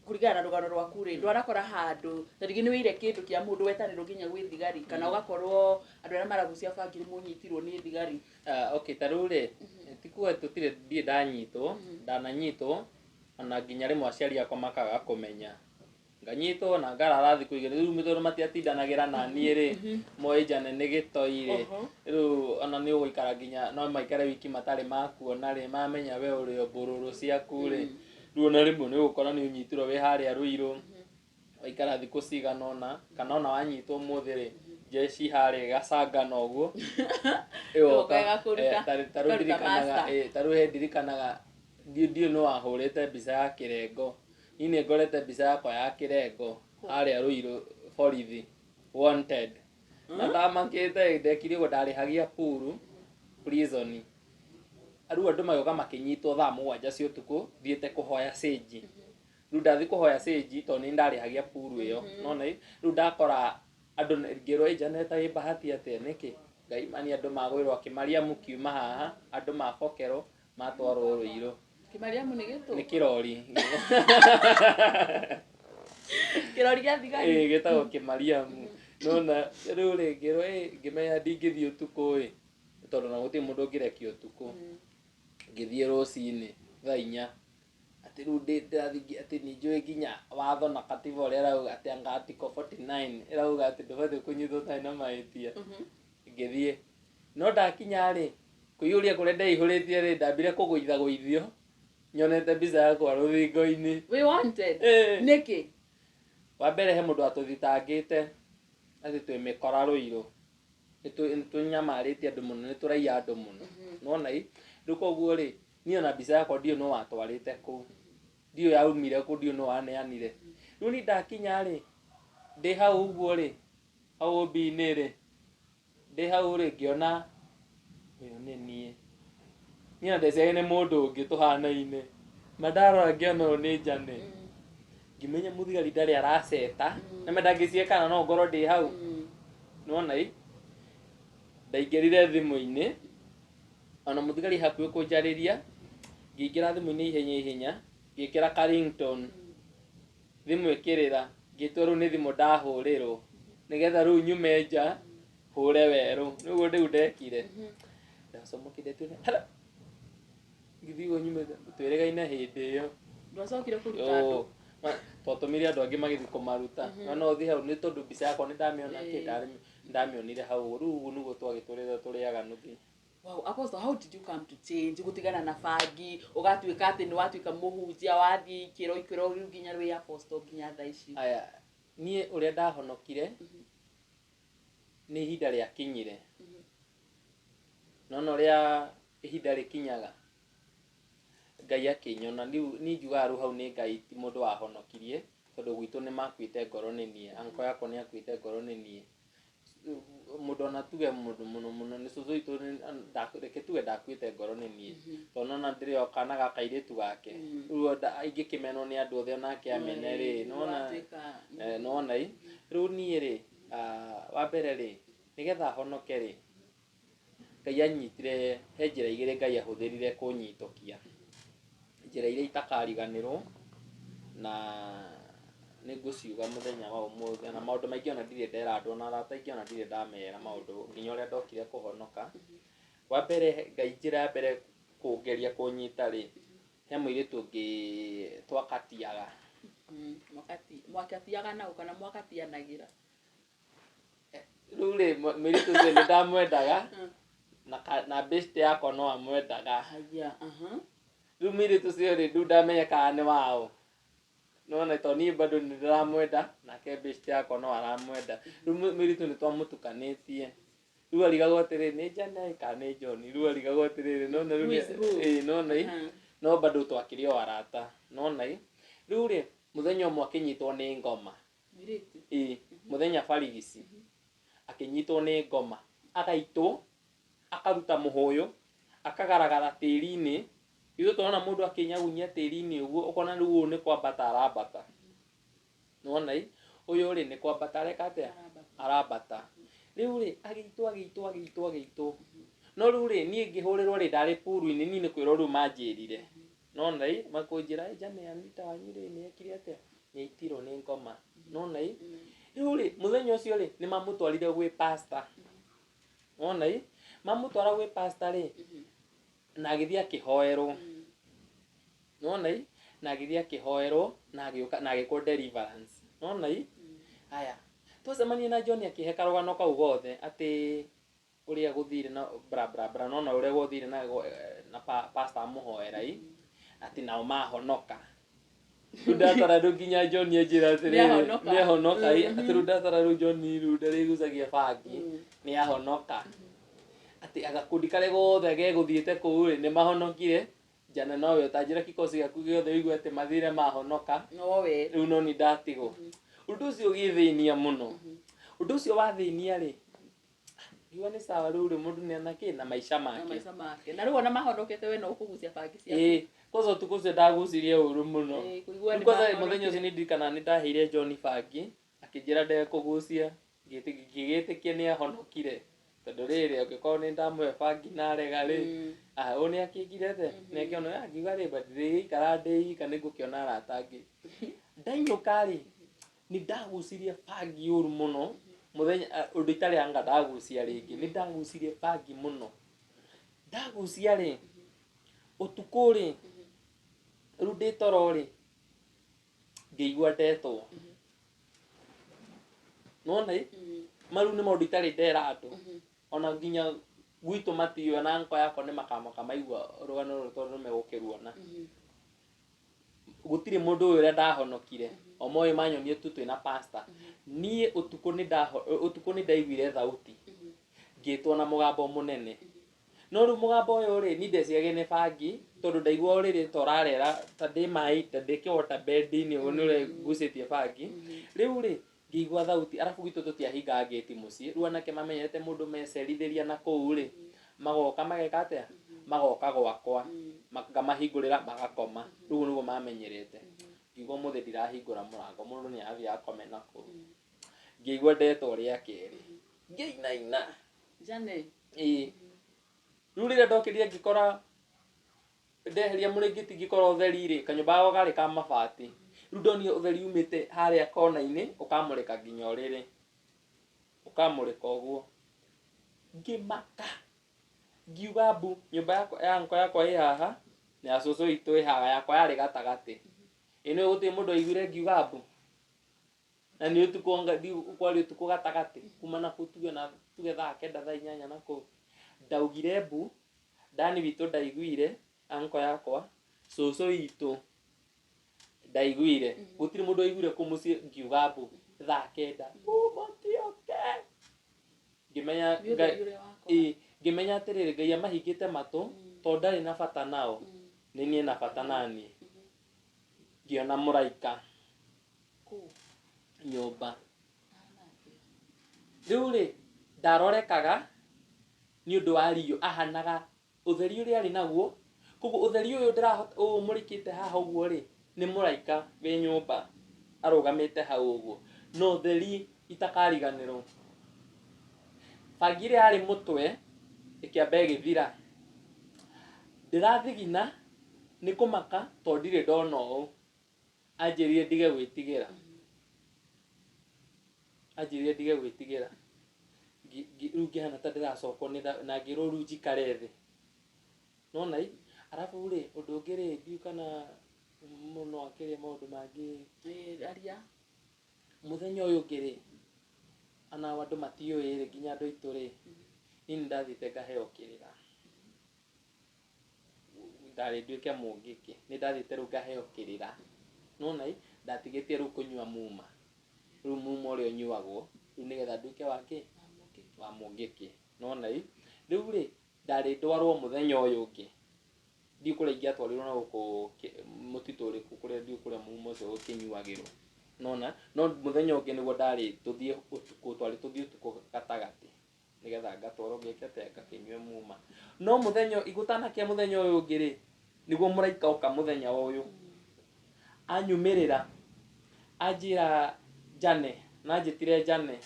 kuringana na rugano rwaku ri ndwarakora handu tarigi ni wire kindu kia mundu wetanirwo nginya gwi thigari kana ugakorwo andu aria maragucia bangi ni munyitirwo ni thigari okay tarure tikuwa tutire ndie ndanyitwo ndananyitwo ona nginya rimwe aciari akwa makaga kumenya nganyitwo na ngarara thiku igiri riu mithoro matiatindanagira na nie ri moija nene gitoi ri riu ona ni uguikara nginya no maikare wiki matari makuona ri mamenya we uri mbururu ciaku ri riu na rimwe ni gukora ni unyitirwo we haria Ruiru waikara thiku ciganona kana ona wanyitwo muthi ri jeshi haria gacangana uguo taru ndirikanaga ndio no ahurite mbica ya kirengo ine ngorete mbica yakwa ya kirengo haria Ruiru borithi wanted na ndamakite ndekire go ndarihagia puru prison aru andu mayoga makinyitwo thaa 7 cia utuku thiete kuhoya stage riu ndathi kuhoya stage to ni ndarihagia puru iyo nona riu ndakora andu ngiro ijaneta i bahati ate niki ngai mani andu magwirwo akimaria mukiuma haha andu mabokero matwarwo Ruiru Kimariamu ni gitu ni kirori kirori gya thigari gitagwo Kimariamu nona riu ri ngiro ngimenya ndingithii utuku tondu na guti mundu ngirekio utuku ngithie rucini thaa 4 ati riu ndirathingi ati ni njui nginya watho na katiba uria rauga ati anga article 49 irauga ati ndubati kunyitwo tai na maitia ngithie no ndakinya ri kuyuria kuria ndaihuritie ri ndambire kuguithio nyonete mbica yakwa ruthingo-ini we wanted niki wa mbere he mundu atuthitangite ati twi mikora ruiru nitunyamarĩtie andũ mũno nĩtũraiya andũ mũno nona rĩu koguo rĩ niĩ ona mbica yakwa ndiũ no watwarĩte kũu ndiũ yaumire kũ ndiũ no waneanire rĩu ni ndakinya rĩ ndĩ hau ũguo rĩ hau ũmbi-inĩ rĩ ndĩ hau rĩ ngĩona ũyũ nĩ niĩ ndeciaga nĩ mũndũ ũngĩ tũhanaine mandarora ngĩona ũyũ nĩ Jane ngĩmenya mũthigari ndarĩ araceta na ndangĩciekana no ngorwo ndĩ hau nona ndaingĩrire thimũ-inĩ ona mũthigari hakuhĩ kũnjarĩria ngĩingĩra thimũ-inĩ ihenya ngĩkĩra Carrington thimũ ĩkĩrĩra ngĩtwo rĩu nĩ thimũ ndahũrĩrwo nĩgetha rĩu nyume nja hũre werũ nĩguo rĩu ndekire ndacomokire tu ngĩthiĩ ũguo nyumĩte twĩrĩgaine hĩndĩ ĩyo ndwacokire kũruta andũ twatũmire andũ angĩ magĩthiĩ kũmaruta no thiĩ hau nĩ tondũ mbica yakwa nĩ ndamĩonire hau rĩu ũguo nĩguo twagĩtũrĩte tũrĩ aganu biũ. Wow, Apostle, how did you come to change? Gutigana na bangi, ugatuika ati ni watuika muhunjia wathi ikiro riu nginya rwi apostle nginya thaa ici. Aya, nie uria ndahonokire ni ihinda ria kinyire. Nono ria ihinda rikinyaga. Ngai akinyona ni njugaga ru hau ni Ngai ti mundu wahonokirie tondu gwitu ni makuite ngoro ni nie. Anko yako ni akuite ngoro ni nie. Mundu ona tuge mundu muno ni cucu itu reke tuge ndakuite ngoro ni nie tondu ona ndiri o kana gaka iritu gake riu ingĩkĩmenwo ni andu othe onake amene ri nona riu nie ri wa mbere ri nigetha honoke ri Ngai anyitire he njĩra igĩrĩ Ngai ahũthĩrire kũnyitokia njĩra iria itakariganĩrwo na nĩngũciuga mũthenya wa ũmũthĩ na maũndũ maingĩ ona ndirĩ ndera andũ ona arata aingĩ ona ndirĩ ndamera maũndũ nginya ũrĩa ndokire kũhonoka. Wa mbere Ngai njĩra ya mbere kũngeria kũnyita rĩ he mũirĩtu ũngĩ twakatiaga mwakatiaga nao kana mwakatianagĩra rĩu rĩ mũirĩtu ũcio nĩ ndamwendaga na best yakwa no amwendaga rĩu mũirĩtu ũcio rĩ rĩu ndamenya kana nĩ wao nona to ni bado ni ndamwenda nake best yakwa no aramwenda riu miritu ni twamũtukanĩtie riu arigagwo atĩrĩ nĩ Jane kana nĩ John riu arigagwo atĩrĩ nona riu nona no bado twakĩrĩ o arata nona riu rĩ mũthenya ũmwe akĩnyitwo nĩ ngoma miritu mũthenya barigici akĩnyitwo nĩ ngoma agaitwo akaruta mũhũyũ akagaragara tĩri-inĩ ithu twana mundu akinyagunya tĩri-inĩ ũguo ukona riu ni kwambata arambata nona uyu ri ni kwambata rekate arambata riu ri agitwo no riu ri nie ngihurirwo ri ndari puru-ini ni kwirwo riu manjirire nona makunjira Jane Anita wanyu ri ni ekire atia ni itirwo ni ngoma nona riu ri muthenya ucio ri ni mamutwarire gwi pastor nona mamutwara gwi pastor ri na agithii akihoerwo nona na agithii akihoerwo na agĩũka na agĩkwo deliverance nona haya twacemania na John akihe karũgano kau gothe atĩ ũrĩa gũthire na bra nona ũrĩa gũthire na pastor amuhoera atĩ nao mahonoka ndatara rĩu nginya John anjĩra atĩrĩ nĩ ahonoka atĩ rĩu ndatara rĩu John rĩu ndarĩgucagia bangi nĩ ahonoka ati agakundi kare gothe gegũthiĩte kũu rĩ nĩ mahonokire Jane nowe ũtanjĩra kikosi gĩaku gĩothe wĩigue atĩ mathire mahonoka nowe rĩu no ni ndatigwo ũndũ ũcio ũgĩthĩnia mũno ũndũ ũcio wathĩnia rĩ ngiuga nĩ sawa rĩu rĩ mũndũ nĩ anake na maica make na rĩu ona mahonokete we no ũkũgucia bangi ciaku kozo tuko ũcio ndagucirie ũru mũno kozo mũthenya ũcio nĩ ndirikana nĩ ndaheire John bangi akĩnjĩra ndekũgucia ngĩgĩtĩkia nĩ ahonokire tondu riri angĩkorwo nĩ ndamũhe bangi na arega rĩ ũũ nĩ akĩngire the nĩ akĩona ngiuga rĩ ndĩgĩikara ndĩika nĩngũkĩona arata angĩ ndainũka rĩ nĩ ndagucirie bangi ũru mũno mũthenya ũndũ itarĩ anga ndagucia rĩngĩ nĩ ndagucirie bangi mũno ndagucia rĩ ũtukũ rĩ riu ndi toro ri ngeigua ndetwo nona maru ni maundu itari ndera andu ona nginya gwitu matiyo na nko yako ni makamoka maigua rugano ruru tondu megukiruona gutire mundu uria ndahonokire o moyo manyonie tu twina pastor nie utuku ni ndaiguire thauti ngitwo na mugambo munene no ru mugambo uyu ri ni ndeciage ni bangi tondu ndaigua uriri torarera ta ndi mai ta ndi kiota bedini ni uri gucitie bangi riu ri ngigua thauti arafu gitu tutiahinga gate mucii ru anake mamenyete mundu mecerithiria na kou ri magoka mageka atia magoka gwakwa makamahingurira magakoma riu niguo mamenyerete ngigua muthi ndirahingura murango mundu ni athi akome na kou ngigua ndetwo ria keri ngiinaina Jane riu rire ndokirire ngikora ndeheria muringiti ngikora utheri ri kanyumba gako gari ka mabati riu ndonire utheri umite haria kona-ini ukamurika nginya uriri ukamurika uguo ngimaka ngiuga mbu nyumba yakwa ĩ haha na ya cucu itu ĩ haha yakwa yarĩ gatagati ĩno gũtirĩ mũndũ aiguire ngiuga mbu na nĩ ũtukũ kwarĩ ũtukũ gatagati kuma na kũu tuge thaa kenda thaa inyanya na kũu ndaugire mbu ndani witũ ndaiguire anko yakwa cucu witũ ndaiguire gũtirĩ mũndũ aiguire kũu mũciĩ ngiuga mbu thaa kenda mũtioke ngĩmenya ngimenya atiriri Ngai amahingite matu to ndari na bata nao ni nie na bata nani ngiona muraika nyumba riu ri ndarorekaga ni undu wa rio ahanaga utheri uri ari naguo koguo utheri uyu ndirahota murikite haha uguo ri ni muraika we nyumba arugamite hau uguo no utheri itakariganirwo bagire ari mutwe ikiambe githira ndirathigina ni kumaka to ndire ndona uu anjirire ndige gwitigira riu ngihana ta ndiracokwo na ngirwo riu njikare thi nona arafu ri undu ungi ri ndiu kana muno akiria maundu mangi aria muthenya uyu ungi ri ana wandu matiui ri nginya andu itu ri ni ndathite ngaheo kirira ndari nduike mungiki ni ndathite riu ngaheo kirira nona ndatigitie riu kunyua muma riu muma uria nyuagwo riu nigetha nduike wa mungiki nona riu ri ndari ndwarwo muthenya uyu ungi ndi kuria ingiatwarirwo na guku mutitu uriku kuria ndi kuria muma ucio ukinyuagirwo nona no muthenya ungi niguo ndari tuthie utuku gatagati nigetha ngatwarwo ngikete ngakinywe muma no muthenya igutanakia muthenya uyu ungi ri niguo muraika oka muthenya uyu anyumirira anjira Jane na njitire Jane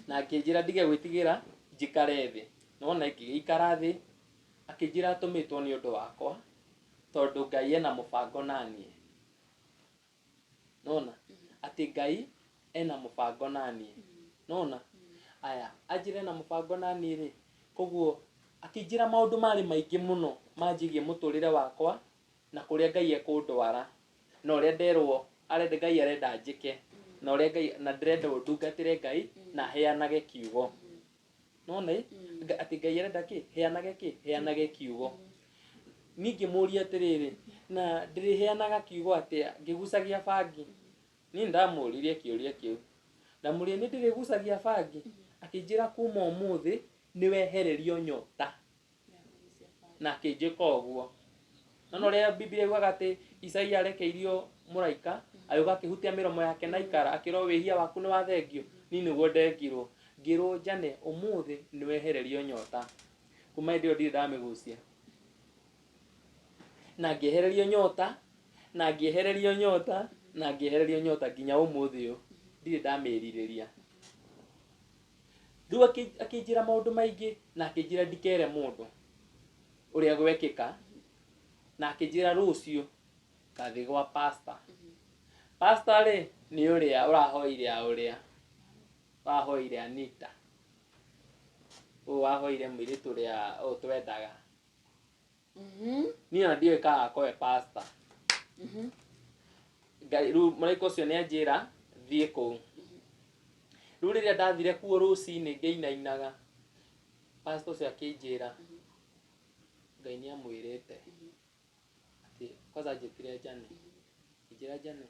na akinjira ndige gwitigira njikare thi nona ikikara thi akinjira atumitwo ni undu wakwa tondu Ngai ena mubango nanie nona ati Ngai ena mubango nanie nona aya anjire na mubango nanie ri koguo akinjira maundu mari maingi muno manjigie muturire wakwa na kuria Ngai ekundwara na uria nderwo arenda Ngai arenda njike na uria Ngai na ndirenda ndungatire Ngai na heanage kiugo nona ati Ngai arenda heanage kiugo ningi muria atiriri na ndiriheanaga kiugo atia ngigucagia bangi ni ndamuririe kiuria kiu ndamuria ni ndirigucagia bangi akinjira kuma umuthi niwehererio nyota na akinjika uguo nona uria Biblia yugaga ati Isaia arekeirio muraika ayuga akihutia miromo yake na ikara akirwo wihia waku ni wathengio ni niguo ndekirwo ngirwo Jane umuthi niwehererio nyota kuma ndio ndire ndamigucia na ngiehererio nyota na ngiehererio nyota na ngiehererio nyota nginya umuthi uyu ndire ndamiririria riu akinjira maundu maingi na akinjira ndikere mundu uria gwekika na akinjira rucio kathi gwa pastor ri ni uria urahoire Anita wahoire mwiritu uria twendaga ni na ndiwe kaga koe pastor ngai ru muraika ucio ni anjira thie kuu ru riria ndathire kuo rucini ngeinainaga pastor ucio akinjira ngai ni amwirite ati kwanza njitire Jane njira Jane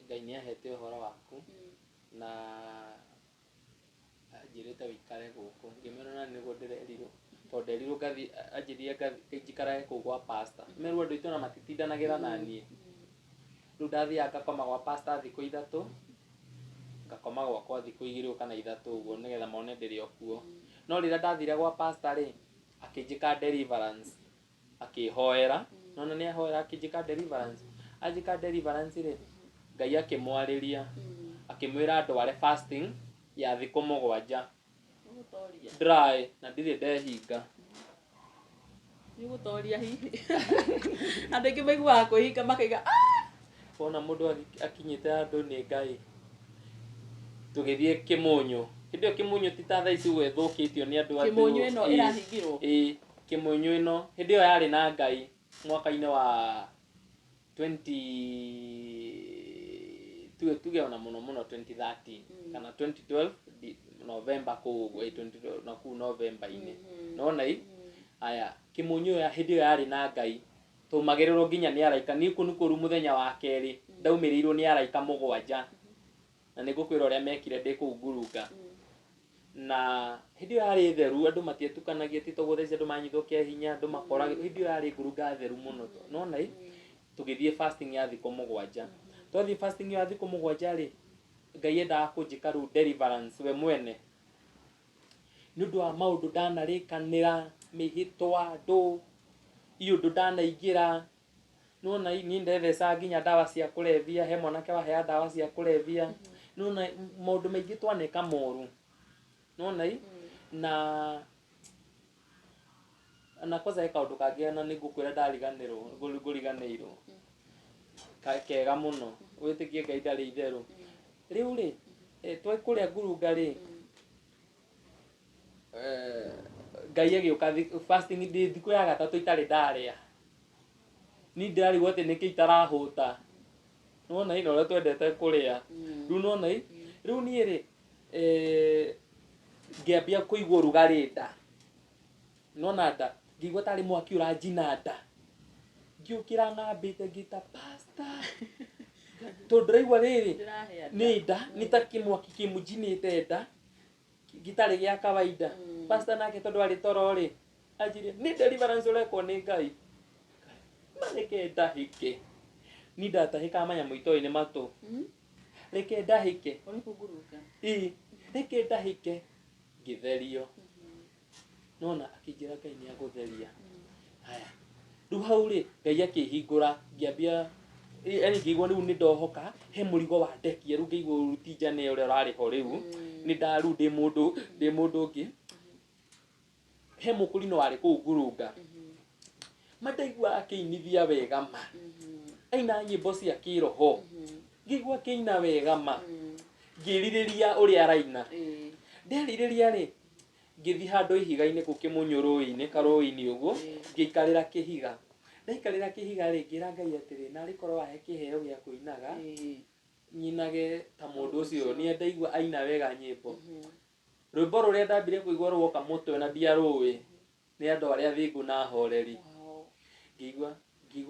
ngai ni ahete uhoro waku na njirite wikare guku ngimena niguo ndirerirwo tonderirwo ngathi anjirie njikarae kuu gwa pastor meru andu itu na matitindanagira na nie ru ndathia ngakoma gwa pastor thiku 3 ngakoma gwakwa thiku 2 kana 3 uguo nigetha mone ndiri okuo no rira ndathire gwa pastor ri akinjika deliverance akihoera no ni ahoera akinjika deliverance ajika deliverance ri ngai akimwariria akimwira ndware fasting ya thiku 7 dry na ndire ndehinga ni gutoria hihi andu ingi maiguaga kuhinga makaiga bona mundu akinyite andu ni ngai tugithie Kimunyu hindio Kimunyu ti ta thaici gwethukitio ni andu Kimunyu ino irahingirwo Kimunyu ino hindio yari na ngai mwaka-ini wa 20 tuge ona muno 2013 kana 2012 November ku 2012 na ku November ine nona aya Kimunyu ya hindio yari na ngai tumagirirwo nginya ni araika ni ku ru muthenya wa keri ndaumirirwo ni araika 7 na nigukwira uria mekire ndi ku ngurunga na hindio yari theru andu matietukanagia ti tuguthecia andu manyithokia hinya andu makora hindio yari ngurunga theru muno nona tugithie fasting ya thiku 7 twathie fasting ya thiku 7 ri ngai enda kunjika ru deliverance we mwene nundu wa maundu ndanarikanira mihitwa andu iyo ndu ndanaingira nona ni ndetheca nginya dawa cia kulevia he mwanake wahea dawa cia kulevia nona maundu maingi twaneka moru nona na kwanza kaundu kangi na nigukwira ndariganirwo nguriganirwo kega muno witikie ngai ndari itheru riu ri twikuria ngurunga ri ngai agiuka fasting ndi thiku ya 3 itari ndaria ni ndarigwo ati niki itarahuta nona ino ria twendete kuria riu nona riu ni ri ngiambia kuigua rugari nda nona nda ngigua tari mwaki uranjina nda ngiukira ngambite ngita pastor to ndiraigua riri ni nda ni ta kimwaki kimujinite nda gitari gia kawaida pastor nake tondu ari toro ri anjirie ni deliverance urekwo ni ngai mareke ndahike ni ndatahika manya muito-ini matu reke ndahike urikuguruka reke ndahike ngitherio nona akinjira ngai ni agutheria haya riu hau ri ngai akihingura ngiambia yani ngigua riu ni ndohoka he murigo wa ndekie riu ngigua rutija ne uria rari ho riu ni ndaru ndi mundu ngi he mukurino wari ku ngurunga mataigua akiinithia wega ma aina nyimbo cia kiroho ngigua kiina wega ma ngiririria uria araina ndeririria ri ngithi handu ihiga-ini ku Kimunyuru-ini karuu-ini uguo ngikarira kihiga ndaikarira kihiga ri ngira ngai atiri na rikorwo ahe kiheo gia kuinaga nyinage ta mundu ucio ni ndaigua aina wega nyimbo rwimbo ruria ndambire kuigua ruoka mutwe na ndiarui ni andu aria thingu na horeri ngigua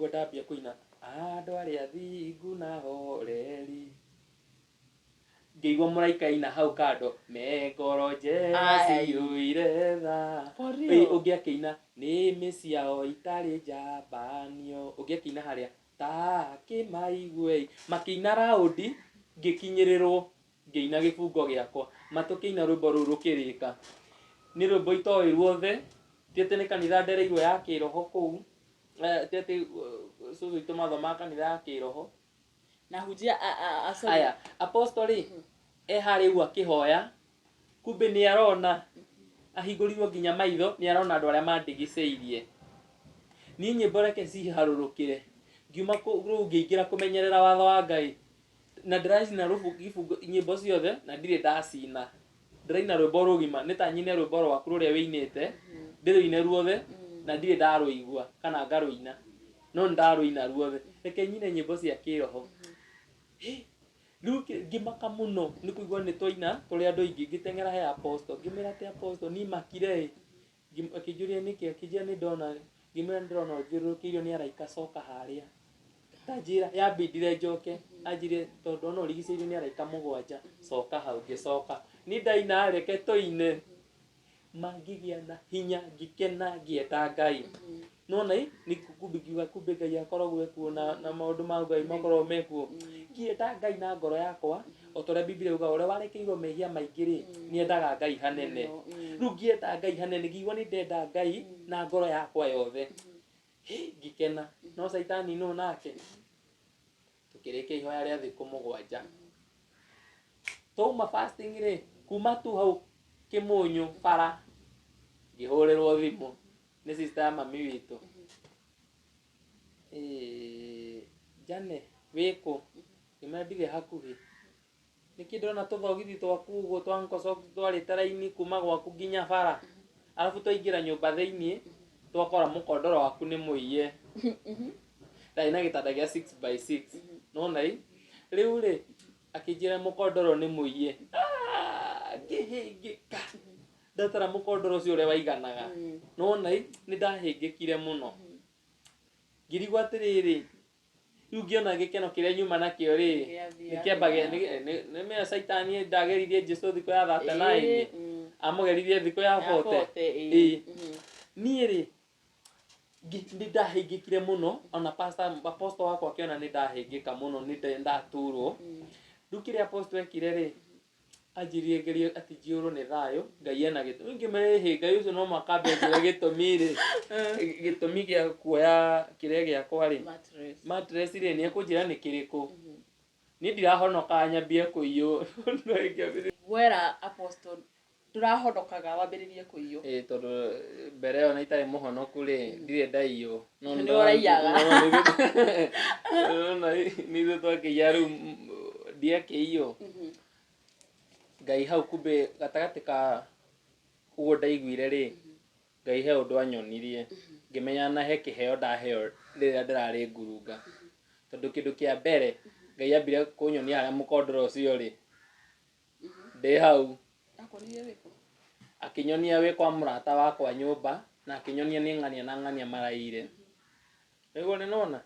ndambia kuina andu aria thingu na horeri ngigua muraika ina hau kando mengoro njega ciuire tha ungi akiina ni miciao itari njambanio ungi akiina haria ta kimaigue makiina raundi ngikinyirirwo ngiina gibungo giakwa matukiina rwimbo ruru rukirika ni rwimbo itoi ruothe tiete ni kanitha ndereirwo ya kiroho kuu tiete suzu itumathoma kanitha ya kiroho na hujia aya apostoli hari u akihoya kumbe ni arona ahingũrirwo nginya maitho ni arona andu aria mandigicĩirie ni nyĩmbo reke ciharũrũkire ngiuma kũu ngĩingĩra kũmenyerera watho wa Ngai na ndĩracina gĩbungo nyĩmbo ciothe na ndirĩ ndacina ndĩraina rwĩmbo rũgima nĩ ta nyine rwĩmbo rwaku rũrĩa wĩinĩte ndĩrũine ruothe na ndirĩ ndarũigua kana ngarũina no ndaruina ruothe reke nyine nyimbo cia kiroho riu ngimaka muno ni kuigua ni twaina turi andu aingi ngiteng'era he apostle ngimera te apostle ni makire akijuria niki akijia ni ndona ngimera ndirona thiurukirio ni araika coka haria tanjira yambindire njoke anjire tondu no rigiceirio ni araika mugwanja coka hau ngicoka ni ndaina reke tũine mangigia na hinya ngikena ngieta Ngai nona ni kubigiwa kubega ya korogwe kuona na maundu ma Ngai makorwo mekuo ngieta Ngai na ngoro yakwa otore Biblia uga ore warekeirwo mehia maingiri ni endaga Ngai hanene riu ngieta Ngai hanene ngiigua ni ndenda Ngai na ngoro yakwa yothe ngikena no Saitani no nake tukirikia ihoya ria thiku mugwanja tuma fasting ri kuma tu hau kimunyu bara ngihurirwo thimu ni sister ya mami witu Jane wiko imendire hakuhi nikindona tuthogithi twaku uguo twa nkoco twarite raini kuma gwaku nginya bara alafu twaingira nyumba thiini twakora mukondoro waku ni muiye ndaina gitanda gia 6x6 nona riu ri akijira mukondoro ni muiye ngihingika ndatara mukondoro ucio ure waiganaga nona ni ndahingikire muno ngirigwa atiriri riu ngiona gikeno kiria nyuma nakio ri nikiambagia ni me Saitani ndageririe Jesu thiko ya 39 amugeririe thiko ya 40 ni ri ndahingikire muno ona apostle wakwa akiona ni ndahingika muno ni ndaturwo ndukire apostle ekire ri anjirie ngerio ati jiuru ni thayo Ngai ena gitu ngimere Ngai ucio no makambia gitumi ri gitumi gia kuoya kiria gia kwari mattress ri ni akunjira ni kiriku ni ndirahonoka nyambie kuiyo wera apostle ndurahonokaga wambiririe kuiyo tondu mbere yo na itari muhonoku ri ndire ndaiyo no ni oraiyaga no ni twakiya riu ndiakeiyo Ngai hau kumbe gatagati ka uguo ndaiguire ri Ngai he undu anyonirie ngimenya na he kiheo ndaheo riria ndirari ngurunga tondu kindu kia mbere Ngai ambire kunyonia haria mukondoro ucio ri ndi hau akinyonia we kwa murata wakwa nyumba na akinyonia ni ng'ania maraire niguo ni nona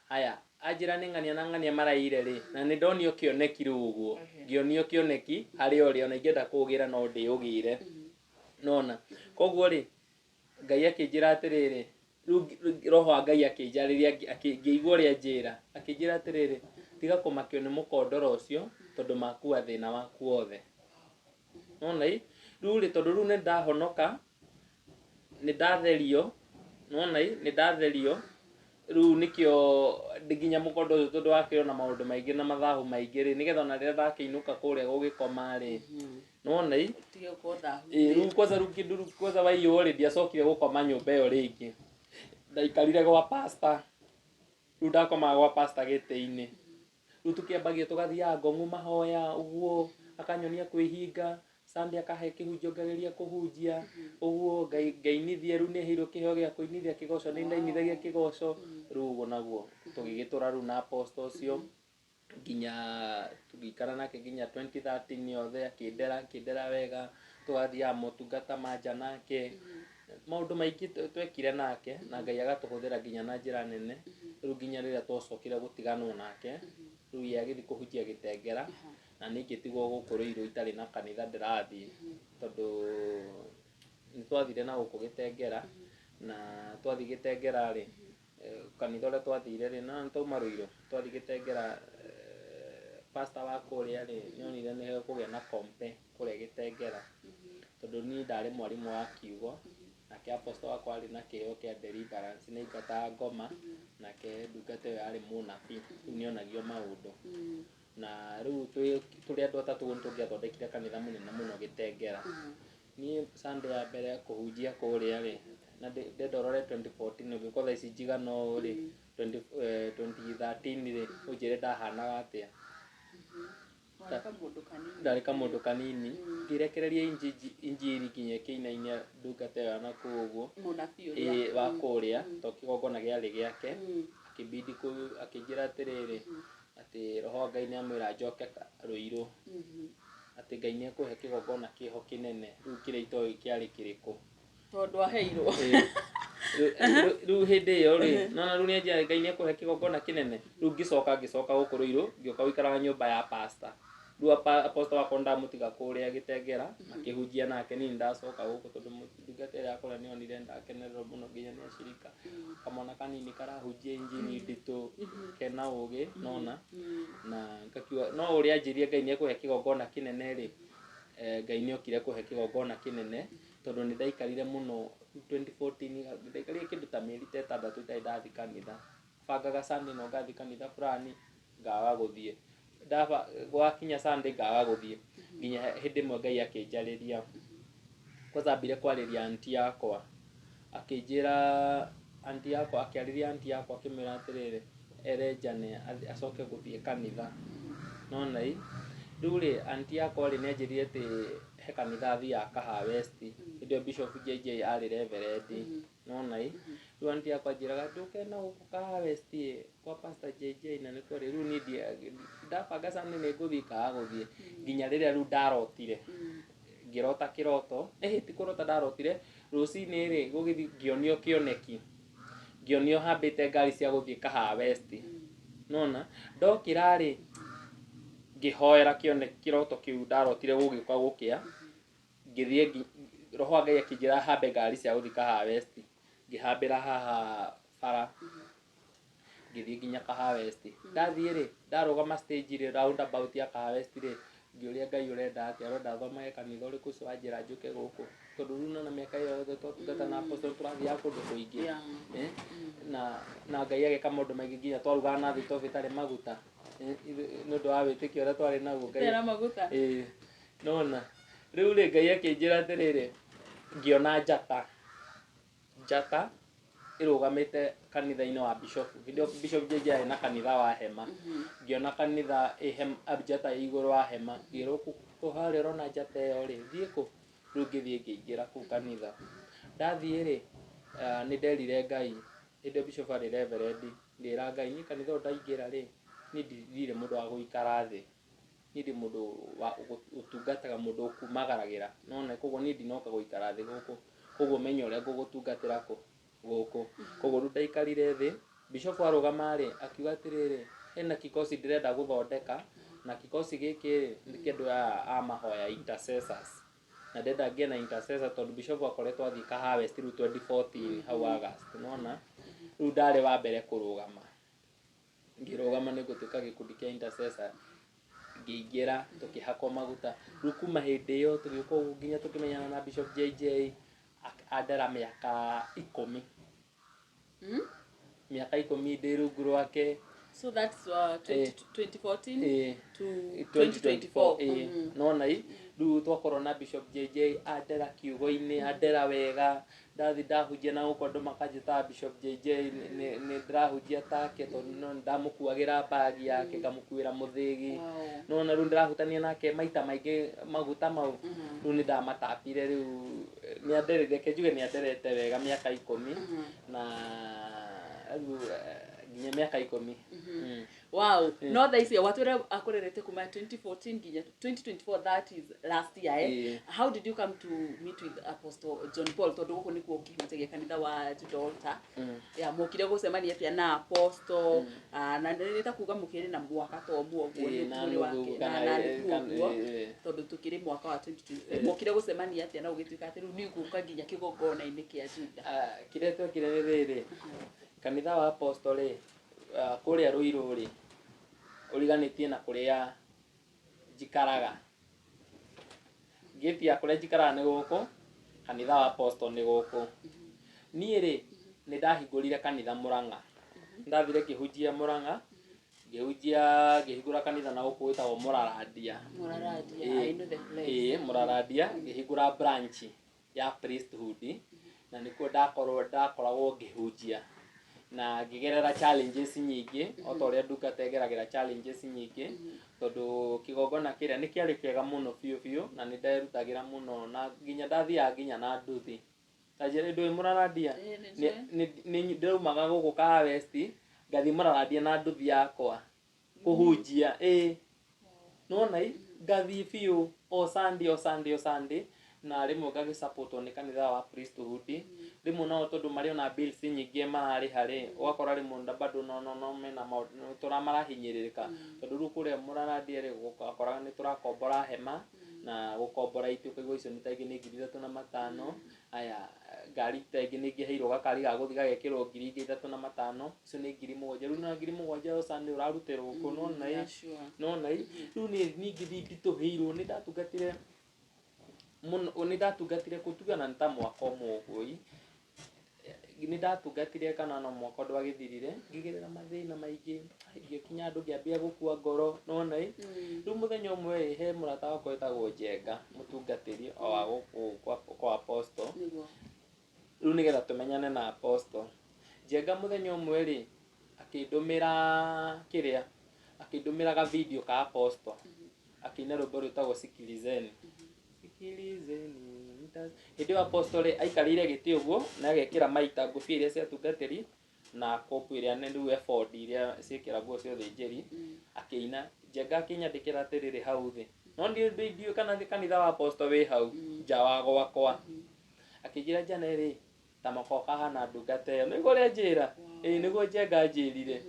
haya ajira ni ng'ania maraire ri na ni ndonio kioneki riu uguo ngionio kioneki hari ori ona ingenda kugira no ndi ugire nona koguo ri Ngai akinjira atiriri roho wa Ngai akinjariria akingigua ria njira akinjira atiriri tiga kumakio ni mukondoro ucio tondu makua thina waku othe nona riu ri tondu riu ni ndahonoka ni ndatherio nona ni ndatherio riu nikio nginya mukondo ucio tondu wakio na maundu maingi na mathahu maingi ri nigetha na riria ndakiinuka kuria gugikoma ri nona tiga kotha riu kwanza waiyo ri ndiacokire gukoma nyumba iyo ringi ndaikarire gwa pastor riu ndakomaga gwa pastor giti-ini riu tukiambagia tugathiaga Ngong'u mahoya uguo akanyonia kwihinga Sunday akahe kihunjio ngageria kuhunjia uguo ngainithia riu ni heirwo kiheo gia kuinithia kigoco ni ndainithagia kigoco riu uguo naguo tugigitura riu na apostle ucio nginya tugikara nake nginya 2013 yothe akindera wega tugathiaga motungata manja nake maundu maingi twekire nake na Ngai agatuhuthira nginya na njira nene riu nginya riria twacokire gutiganwo nake riu ye agithi kuhunjia Gitengera na nikitigwo guku Ruiru itari na kanitha ndirathii tondu ni twathire na guku Gitengera na twathi Gitengera ri kanitha uria twathire ri na ntauma Ruiru twathi Gitengera pastor wa kuria ri nionire ni kugia na kompe kuria Gitengera tondu ni ndari mwarimu wa kiugo nake apostle wakwa ari na kiheo kia deliverance ni ingataga ngoma nake ndungata iyo yari munabii riu nionagio maundu na riu turi andu atatu tungiathondekire kanitha munene muno Gitengera ni Sunday ya mbere kuhunjia kuria ri na ndorore 2014 ugiko thaa ici njigano ri 2013 ri unjire ndahanaga atia ndarĩ kamũndũ kanini ngĩrekereria injiri nginya kĩina-inĩ ndungata ĩyo na kũguo wa kũrĩa to kĩgongona gĩarĩ gĩake akĩbidi akĩnjĩra atĩrĩrĩ atĩ roho Ngai nĩamwĩra njoke Ruiru atĩ Ngai nĩekũhe kĩgongona kĩho kĩnene rĩu kĩrĩa itoĩ kĩarĩ kĩrĩkũ tondũ aheirwo rĩu hĩndĩ ĩyo rĩ na rĩu nĩanjĩra Ngai nĩekũhe kĩgongona kĩnene rĩu ngĩcoka gũkũ Ruiru ngĩũka gũikara nyũmba ya pastor rĩu pastor wakwa ndamũtiga kũrĩa Gĩtengera akĩhunjia nake niĩ ndacoka gũkũ tondũ ndungata ĩrĩa yakwa nĩonire ndakenererwo mũno nginya nĩ acirika kamwana kanini karahunjia injili nditũ kena ũgĩ nona na ngakiuga no ũrĩa anjĩrire Ngai nĩekũhe kĩgongona kĩnene rĩ Ngai nĩokire kũhe kĩgongona kĩnene tondũ nĩndaikarire mũno 2014 ndaikarire kĩndũ ta mĩeri 6 itarĩ ndathi kanitha bangaga Sunday no ngathi kanitha fulani ngaga gũthiĩ gwakinya Sunday ngaga gũthiĩ nginya hĩndĩ ĩmwe Ngai akĩnjarĩria kwanza ambire kwarĩria aunti yakwa akĩnjĩra aunti yakwa akĩarĩria aunti yakwa akĩmwĩra atĩrĩrĩ ere Jane acoke gũthiĩ kanitha nona rĩu rĩ aunti yakwa rĩ nĩanjĩrire atĩ he kanitha athiaga Kahawa West hĩndĩ Bishop JJ arĩ reverend nona rĩu aunti yakwa anjĩraga ndũkena gũkũ Kahawa West kwa pastor JJ na nĩkuo rĩu niĩ ndabanga Sunday nĩngũthiĩ kaga gũthiĩ nginya rĩrĩa rĩu ndarotire ngĩrota kĩroto ti kũrota ndarotire rũcinĩ rĩ gũgĩthiĩ ngĩonio kĩoneki ngĩonio hambĩte ngari cia gũthiĩ Kahawa West nona ndokĩra rĩ ngĩhoera kĩroto kĩu ndarotire gũgĩũka gũkĩa ngĩthiĩ roho Ngai akĩnjĩra hambe ngari cia gũthiĩ Kahawa West ngĩhambĩra haha bara ngĩthiĩ nginya Kahawa West ndathiĩ rĩ ndarũgama stage rĩ roundabout ya Kahawa West rĩ ngĩũria Ngai ũrenda atĩa arenda thomage kanitha ũrĩkũ ũcio wanjĩra njũke gũkũ tondũ rĩu nona mĩaka ĩyo yothe twatungata na apostle tũrathiaga kũndũ kũingĩ na Ngai agĩka maũndũ maingĩ nginya twarugaga na thitobu ĩtarĩ maguta nĩ ũndũ wa wĩtĩkio ũrĩa twarĩ naguo Ngai nona rĩu rĩ Ngai akĩnjĩra atĩrĩrĩ ngĩona njata ĩrũgamĩte kanitha-inĩ wa Bishop Bishop JJ arĩ na kanitha wa hema ngĩona kanitha njata igũrũ wa hema ngĩrwo kũharĩa ũrona njata ĩyo rĩ thiĩ kũ rĩu ngĩthiĩ ngĩingĩra kũu kanitha ndathiĩ rĩ nĩnderire Ngai hĩndĩ Bishop arĩ reverend ngĩra Ngai niĩ kanitha ũyũ ndaingĩra rĩ niĩ ndirĩ mũndũ wa gũikara thĩ niĩ ndĩ mũndũ wa gũtungataga mũndũ ũkumagaragĩra nona koguo niĩ ndinoka gũikara thĩ gũkũ koguo menya ũrĩa ngũgũtungatĩra gũkũ koguo rĩu ndaikarire thĩ Bishop arũgama rĩ akiuga atĩrĩrĩ hena kikosi ndĩrenda gũthondeka na kikosi gĩkĩ nĩ kĩndũ a mahoya intercessors na ndenda ngĩe na intercessor tondũ Bishop akoretwo athiĩ Kahawa West rĩu 2014 hau August nona rĩu ndarĩ wa mbere kũrũgama ngĩrũgama nĩngũtuĩka gĩkundi kĩa intercessor ngĩingĩra tũkĩhakwo maguta rĩu kuma hĩndĩ ĩyo tũgĩũka ũguo nginya tũkĩmenyana na Bishop JJ andera mĩaka 10 mĩaka 10 ndĩ rungu rwake so that's 2014 to 2024 nona rĩu twakorwo na Bishop JJ andera kiugo-inĩ andera wega ndathi ndahunjia na gũkũ andũ makanjĩta Bishop JJ nĩ ndĩrahunjia take tondũ ndamũkuagĩra bagi yake ngamũkuĩra mũthĩgi nona rĩu ndĩrahutania nake maita maingĩ maguta mau rĩu nĩ ndamatapire rĩu reke njuge nĩ anderete wega mĩaka 10 na rĩu nginya mĩaka 10 wow no thaa ici watwĩra akũrerete kuma 2014 nginya 2024 that is last year how did you come to meet with Apostle John Paul tondũ gũkũ nĩkuo ũkĩhunjagia kanitha wa Gibraltar mũkire gũcemania pia na Apostle na nĩta kuga mũkĩrĩ na mwaka ta ũmwe ũguo nĩ wake na tondũ tũkĩrĩ mwaka wa 2020 mũkire gũcemania atĩa na ũgĩtuĩka atĩ rĩu nĩ gũka nginya kĩgongona-inĩ kĩa Juda kĩrĩa twekire rĩrĩ kanitha wa Apostle rĩ kũrĩa Ruiru rĩ ũriganĩtie na kũrĩa njikaraga ngĩtia kũrĩa njikaraga nĩ gũkũ kanitha wa Apostle nĩ gũkũ niĩ rĩ nĩ ndahingũrire kanitha Mũrang'a ndathire ngĩhunjia Mũrang'a ngĩhingũra kanitha na gũkũ wĩtagwo Mũraradia Mũraradia ngĩhingũra branch ya priesthood na nĩkuo ndakoragwo ngĩhunjia na ngigerera challenges nyingi o ta uria nduka tegeragira challenges nyingi tondu kigongona kiria ni kiari kiega muno biu na ni nderutagira muno na nginya ndathia nginya na nduthi tajiri ndui Muraradia ni ndaumaga guku ka West ngathi Muraradia na nduthi yakwa kuhunjia nona ngathi biu o Sunday na rimwe ngagisupport ni kanitha wa priesthood rimwe no tondu mari ona bills nyingi marari hari ugakora rimwe bado no mena turamarahinyiririka tondu ru kuria Muraradia ri gukora ni turakombora hema na gukombora itu kaigwa icio ni taigi ni 3,500 aya ngari taigi ni ngiheirwo gakari ga guthi gagekirwo 3,500 icio ni 7,000 ru na 7,000 o Sunday urarutirwo ku nona ru ni ngithi ndituheirwo ni ndatungatire muno ni ndatungatire kutugana nta mwaka omwe ni ndatungatire kana no mwaka ndwagithirire ngigerera mathina maingi ngikinya andu ngiambia gukua ngoro nona ru muthenya umwe he murata wakwa etagwo Njenga mutungatiri o wa kwa apostle ru nigetha tumenyane na apostle Njenga muthenya umwe ri akindumira ga video ka apostle akina rwimbo rwitagwo Sikilizeni hindi apostole aikarire giti uguo na agekira maita ngufi iria cia tungatiri na kopu iria ndu effort iria ciekiragwo ciothe njeri akiina Njenga akinyandikira atiriri hau thi no ndio kana kanitha wa apostole we hau nja wa gwakwa akigira Janeri tamako kahana ndungata iyo niguo ria njira niguo Njenga njirire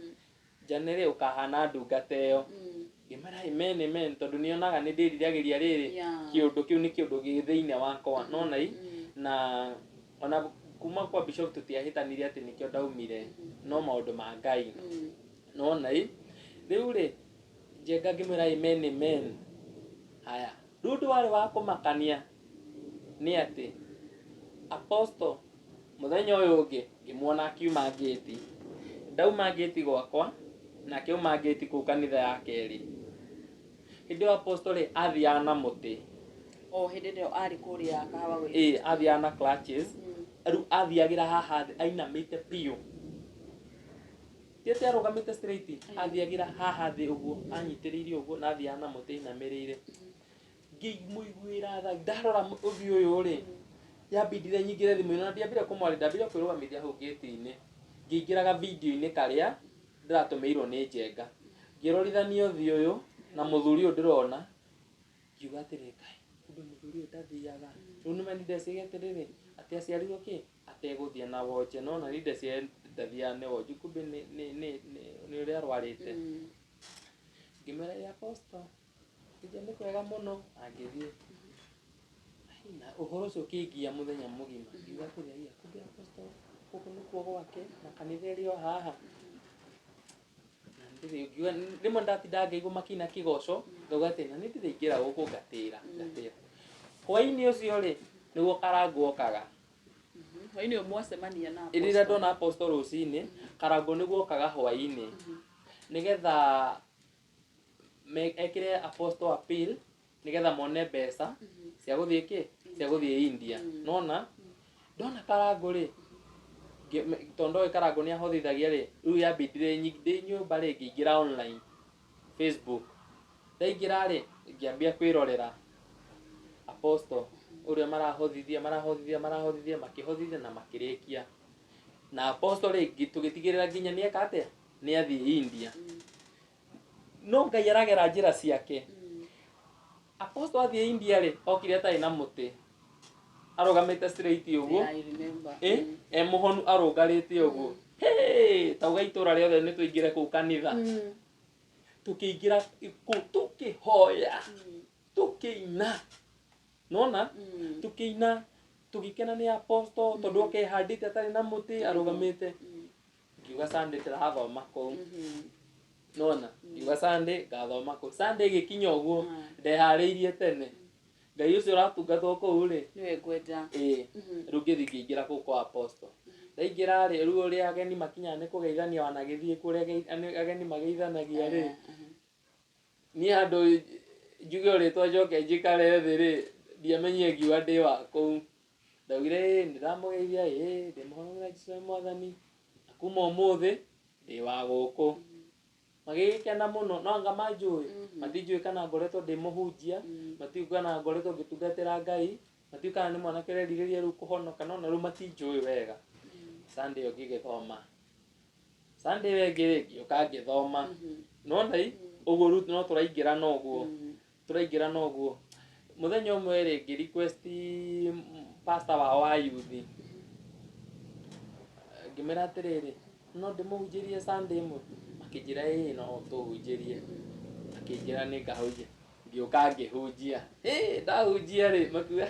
Janeri ukahana ndungata iyo ngimara amen tondu nionaga ni ndiriragiria riri kiundu kiu ni kiundu githiine wakwa nona na ona kuma kwa bishop tutiahitanirie ati nikio ndaumire no maundu ma Ngai nona riu ri Njenga ngimara amen haya ndu wari wa kumakania ni ati apostle muthenya uyu ungi ngimuona akiuma gate ndauma gate gwakwa na kiuma gate ku kanitha ya keri hindi apostole athiana muti hindi ndio ari kuria kahawa we athiana clutches ru athiagira haha ainamite piu tiete arugamite straight athiagira haha thi uguo anyitiriire uguo na athiana muti inamirire ngimuiguira tha ndarora uthi uyu ri yabidire nyingire thimu na ndiambire kumwari ndambire kwirugamithia hau gate-ini ngingiraga video-ini karia ndiratumeiirwo ni Njenga ngirorithania uthi uyu na muthuri uyu ndirona kiuga atiri kai undu muthuri uyu ndathiaga riu ni mani ndecigetiriri ati aciarirwo ki ateguthia na wonje no na ndece ndathia ne wonje kumbe ni uria arwarite ngimera ya apostle kije ni kwega muno angithie na uhoro ucio kingia muthenya mugima kiuga atiri ai kumbe apostle kuko ni kuo gwake na kanitha rio haha rimwe ndatinda ngaigua makina kigoco ngauga ati na nindiraingira guku ngatira hwaini ucio ri niguo Karangu okaga hwaini mwacemania na apostle irira ndona apostle rucini Karangu niguo okaga hwaini nigetha ekire apostle appeal nigetha mone mbeca cia guthie cia guthie India nona ndona Karangu ri tondo Karangu ni ahothithagia ri riu yambindire nyingĩ nyumba ri ngiingira online Facebook ndaingira ri ngiambia kwirorera apostle uria marahothithia makihothithia na makirikia na apostle ri tugitigirira nginya ni eka atia ni athie India no Ngai aragera njira ciake apostle athie India ri okire atai na muti arugamite straight uguo muhonu arugarite uguo tauga itura riothe ni tuingire ku kanitha tukiingira ku tukihoya tukiina nona tukiina tugikena ni apostle tondu okehandite atari na muti arugamite ngiuga Sunday tirathoma ku nona ngiuga Sunday ngathoma ku Sunday gikinya uguo ndehariirie tene Ngai ucio ratungatwo kuu ri niwe kwenda riu ngithingira kuu kwa apostle ndaingira ri riu uri ageni makinya ni kugeithania wanagithie kuria ageni mageithanagia ri ni andu njuge ritwa njoke njikare thi ri ndiamenyire ngiuga ndi wa kuu ndaugire ndiramugeithia ndi muhonera Jesũ mwathani kuma umuthi ndi wa guku magigikena muno no anga manjui matinjui kana ngoretwo ndi muhunjia matinjui kana ngoretwo ngitungatira Ngai matinjui kana ni mwana kirerigeria riu kuhonoka no na riu matinjui wega Sunday ngigithoma Sunday wengirigi ukangithoma no ndai uguo riu no turaingira noguo muthenya umwe ri ngi request pastor wa youth ngimera atiriri no ndimuhunjirie Sunday imwe makijira no tuhunjirie akijira ni ngahunjia ngioka ngihunjia ndahunjia ri makiuga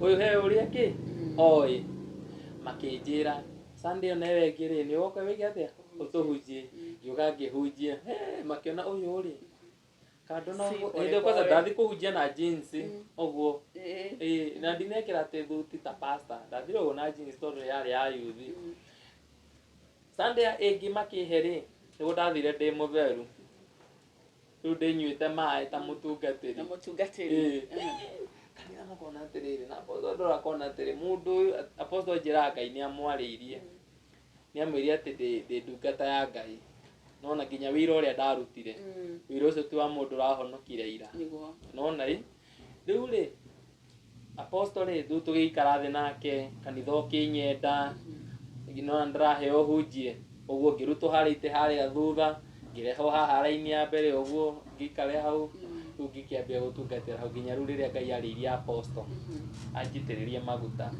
uyu he uria ki oi makijira Sunday na wengiri ni woka wigi atia utuhunjie ngioka ngihunjia makiona uyu uri kando no ndio kwanza ndathi kuhunjia na jeans oguo na ndinekira te thuti ta pastor ndathire na jeans story yari ya youth Sunday egi makiheri nigo ndathire ndi mutheru riu ndinyuite mai ta mutungatiri kanitha makona atiriri na apostle akona atiri mundu apostle njira Ngai ni amwariirie ni amwiri ati ndi ndungata ya Ngai nona nginya wira uria ndarutire wira ucio ti wa mundu rahonokire ira nona riu ri apostle ri thu tugikara thi nake kanitha ukinyenda nginya ndaraheo hunjie uguo ngirutwo harite haria thutha ngireho haha raini ya mbere uguo ngikare hau riu ngikiambia gutungatira hau nginya riu riria Ngai ariirie apostle anjitiririe maguta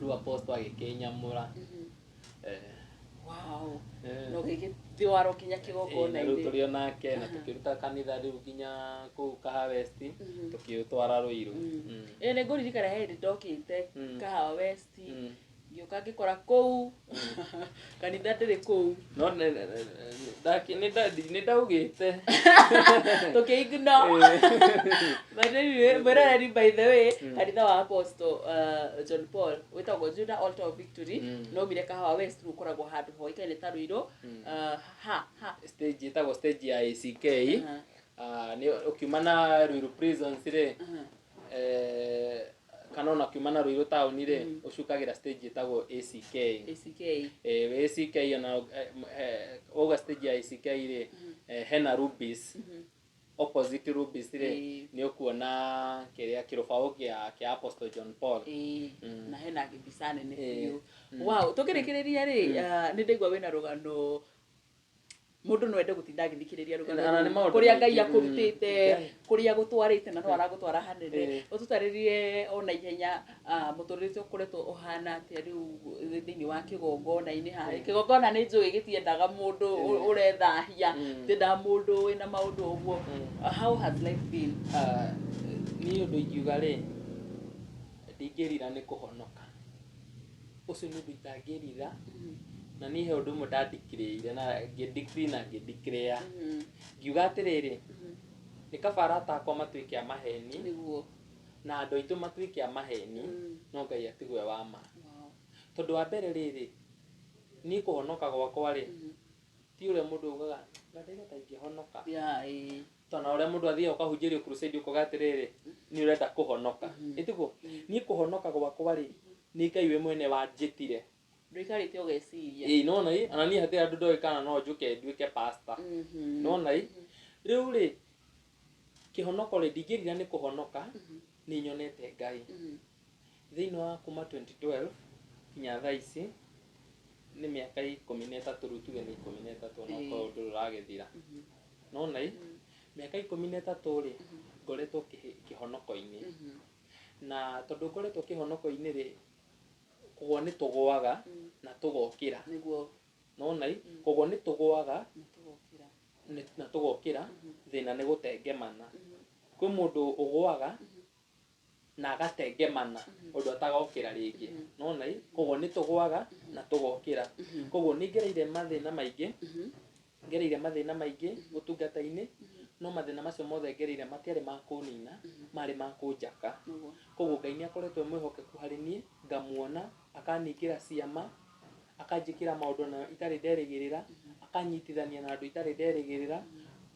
riu apostle agikinyamura wow no gigi waro kinya kigogona riu turio nake na tukiruta kanitha riu nginya ku Kaha West tukiutwara Ruiru ni nguririkana hindi ndokite Kaha West ngioka ngikora kou kanitha ndiri kou no ni ndaugite tukiigno but by the way kanitha wa apostle John Paul witagwo Judah Altar of Victory no mire Kaha West rukoragwo handu hoikaine ta Ruiru stage itagwo stage ya ACK ni ukiumana Ruiru prisons ri kana ona kiumana Ruiru town ri ucukagira stage itagwo ACK ACK ona oga stage ya ACK ri hena Rubis opposite Rubis ri ni ukuona kiria kirubao kia Apostle John Paul na hena gibisane ni biu wow tukirikireria ri ni ndigwa wina rugano mundu no ende gutinda ngithikiriria rugano kuria Ngai akurutite kuria gutwarite na no aragutwara hanene ututaririe ona ihenya muturite ukuretwo uhana atia riu thiini wa kigongona-ini hari kigongona ni njui gitiendaga mundu urethahia tinda mundu wina maundu uguo how has life been ni undu ingiuga ri ndingirira ni kuhonoka ucio ni undu itangirira na ni he undu mudadikire na ngidikri na ngidikrea ngiuga atiriri ni kabara takwa matwike a maheni niguo na andu aitu matwike a maheni no Ngai atigwe wa ma tondu wa mbere riri ni kuhonoka gwakwa ri ti uria mundu ugaga ngadaiga ta ingihonoka tona uria mundu athia ukahunjirio crusade ukoga atiriri ni urenda kuhonoka itiguo ni kuhonoka gwakwa ri ni Ngai we mwene wanjitire nduikarite ugeciria nona ana ni hati andu ndoi kana no njuke nduike pastor nona riu ri kihonoko ri ndingirira ni kuhonoka ni nyonete Ngai thiini wa kuma 2012 kinya thaa ici ni miaka 13 riu tuge ni 13 no undu uragithira nona miaka 13 ri ngoretwo kihonoko-ini na tondu ngoretwo kihonoko-ini ri kugwo ni tugwaga na tugokira niguo nona kugwo ni tugwaga na tugokira thina ni gutengemana kwi mundu ugwaga na agatengemana undu atagokira ringi nona kugwo ni tugwaga na tugokira kugwo ni ngereire mathina maingi gutungata-ini no mathina macio mothe ngereire matiari ma kunina mari ma kunjaka kugwo Ngai ni akoretwo mwihokeku hari nie ngamuona akaningira ciama akanjikira maundu na itari nderigirira akanyitithania na andu itari nderigirira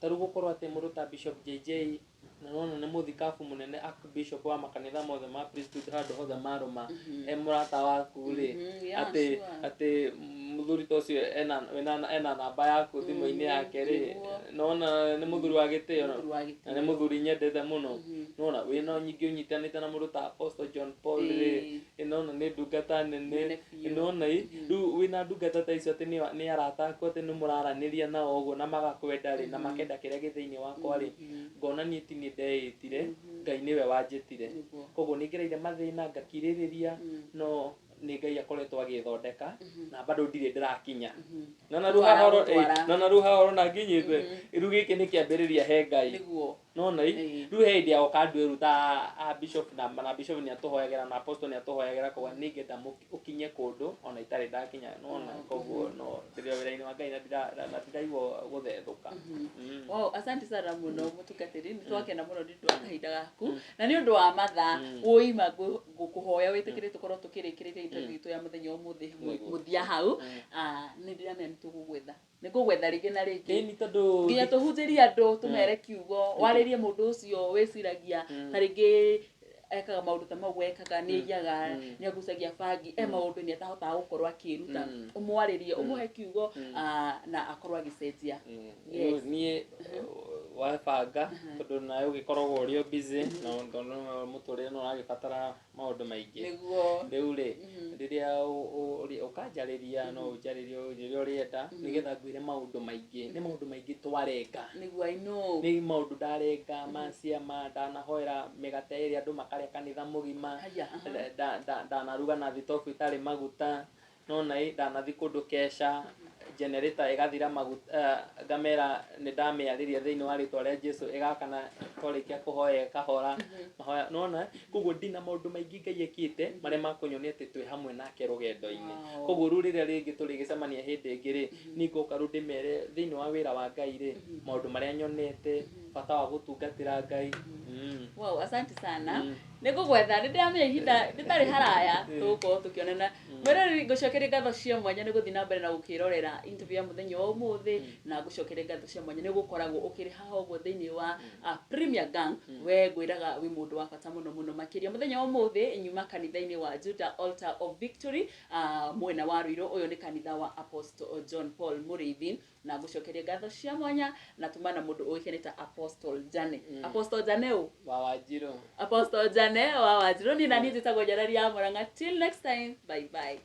taru gukorwo ati mundu ta Bishop JJ na nona nĩ mũthikabu mũnene Archbishop wa makanitha mothe ma priesthood handũ hothe marũma murata waku rĩ ati muthuri ta ũcio ena namba yaku thimũ-inĩ yake rĩ nona nĩ muthuri wa gĩtĩo na nĩ muthuri nyendete mũno nona wĩna nyingĩ ũnyitanĩte na mũndũ ta Apostle John Paul rĩ nona nĩ ndungata nene nona rĩu wĩna ndungata ta icio atĩ nĩ arata aku atĩ nĩ mũraranĩria nao ũguo na magakwenda rĩ na makenda kĩrĩa gĩ thĩinĩ wakwa rĩ ngona niĩ ti niĩ ndeĩtire Ngai nĩwe wanjĩtire koguo nĩ ngereire mathĩna ngakirĩrĩria no nĩ Ngai akoretwo agĩthondeka na bado ndirĩ ndĩrakinya na rĩu hahoro na nginyĩte rĩu gĩkĩ nĩ kĩambĩrĩria he Ngai nona rĩu he hĩndĩ agoka andũ ta Bishop na Bishop nĩ atũhoyagĩra na Apostle nĩ atũhoyagĩra koguo nĩ ngenda ũkinye kũndũ ona itarĩ ndakinya nona koguo no ndĩrĩ wĩra-inĩ wa Ngai na ndiraigua gũthethũka. Wow, asante sana mũno mũtungatĩri nĩ twakena mũno nĩ ũndũ wa kahinda gaku na nĩ ũndũ wa mathaa woima gũkũhoya wĩtĩkĩrĩte tũkorwo tũkĩrĩkĩrĩria interview ya mũthenya ũmũthĩ mũthia hau nĩ ndĩramenya nĩ tũgũgwetha rĩngĩ na rĩngĩ nginya tũhunjĩrie andũ tũmere kiugo warĩrie mũndũ ũcio wĩciragia ta rĩngĩ ekaga maũndũ ta mau wekaga nĩ iyaga nĩ agucagia bangi maũndũ nĩ atahotaga gũkorwo akĩruta ũmwarĩrie ũmũhe kiugo na akorwo agĩcenjia niĩ wabanga tondũ nawe ũgĩkoragwo ũrĩ busy na mũtũrĩre no ũragĩbatara maũndũ maingĩ rĩu rĩ rĩrĩa ũkanjarĩria no ũnjarĩrie rĩrĩa ũrĩenda nĩgetha ngwĩre maũndũ maingĩ twarenga nĩ maũndũ ndarenga maciama ndanahoera mĩgate ĩrĩa andũ makarĩa kanitha mũgima ndanaruga na thitobu itarĩ maguta nona ndanathi kũndũ kesha generator ĩgathira maguta ngamera nĩ ndamĩarĩria thĩinĩ wa rĩtwa rĩa Jesũ ĩgakana twarĩkia kũhoya ĩkahora mahoya nona koguo ndina maũndũ maingĩ Ngai ekĩte marĩa makũnyonia atĩ twĩ hamwe nake rũgendo-inĩ koguo rĩu rĩrĩa rĩngĩ tũrĩgĩcemania hĩndĩ ĩngĩ rĩ niĩ ngoka rĩu ndĩmere thĩinĩ wa wĩra wa Ngai rĩ maũndũ marĩa nyonete bata wa gũtungatĩra Ngai. Wow, asante sana nĩ ngũgwetha nĩ ndĩramenya ihinda rĩtarĩ haraya tũgũkorwo tũkĩonana mwĩrori ngũcokeria ngatho cia mwanya nĩ gũthiĩ na mbere na gũkĩrorera interview ya mũthenya wa ũmũthĩ na ngũcokeria ngatho cia mwanya nĩ gũkoragwo ũkĩrĩ haha ũguo thĩinĩ wa Premier Gang we ngwĩraga wĩ mũndũ wa bata mũno makĩria mũthenya wa ũmũthĩ nyuma kanitha-inĩ wa Judah Altar of Victory mwena wa Ruiru ũyũ nĩ kanitha wa Apostle John Paul Mũrĩithi na ngũcokeria ngatho cia mwanya na tuma na mũndũ ũĩkaine ta Apostle Jane Apostle Jane wa Wanjirũ Apostle Jane wa Wanjirũ ni nani njĩtagwo Njararia ya Mũrang'a till next time bye bye.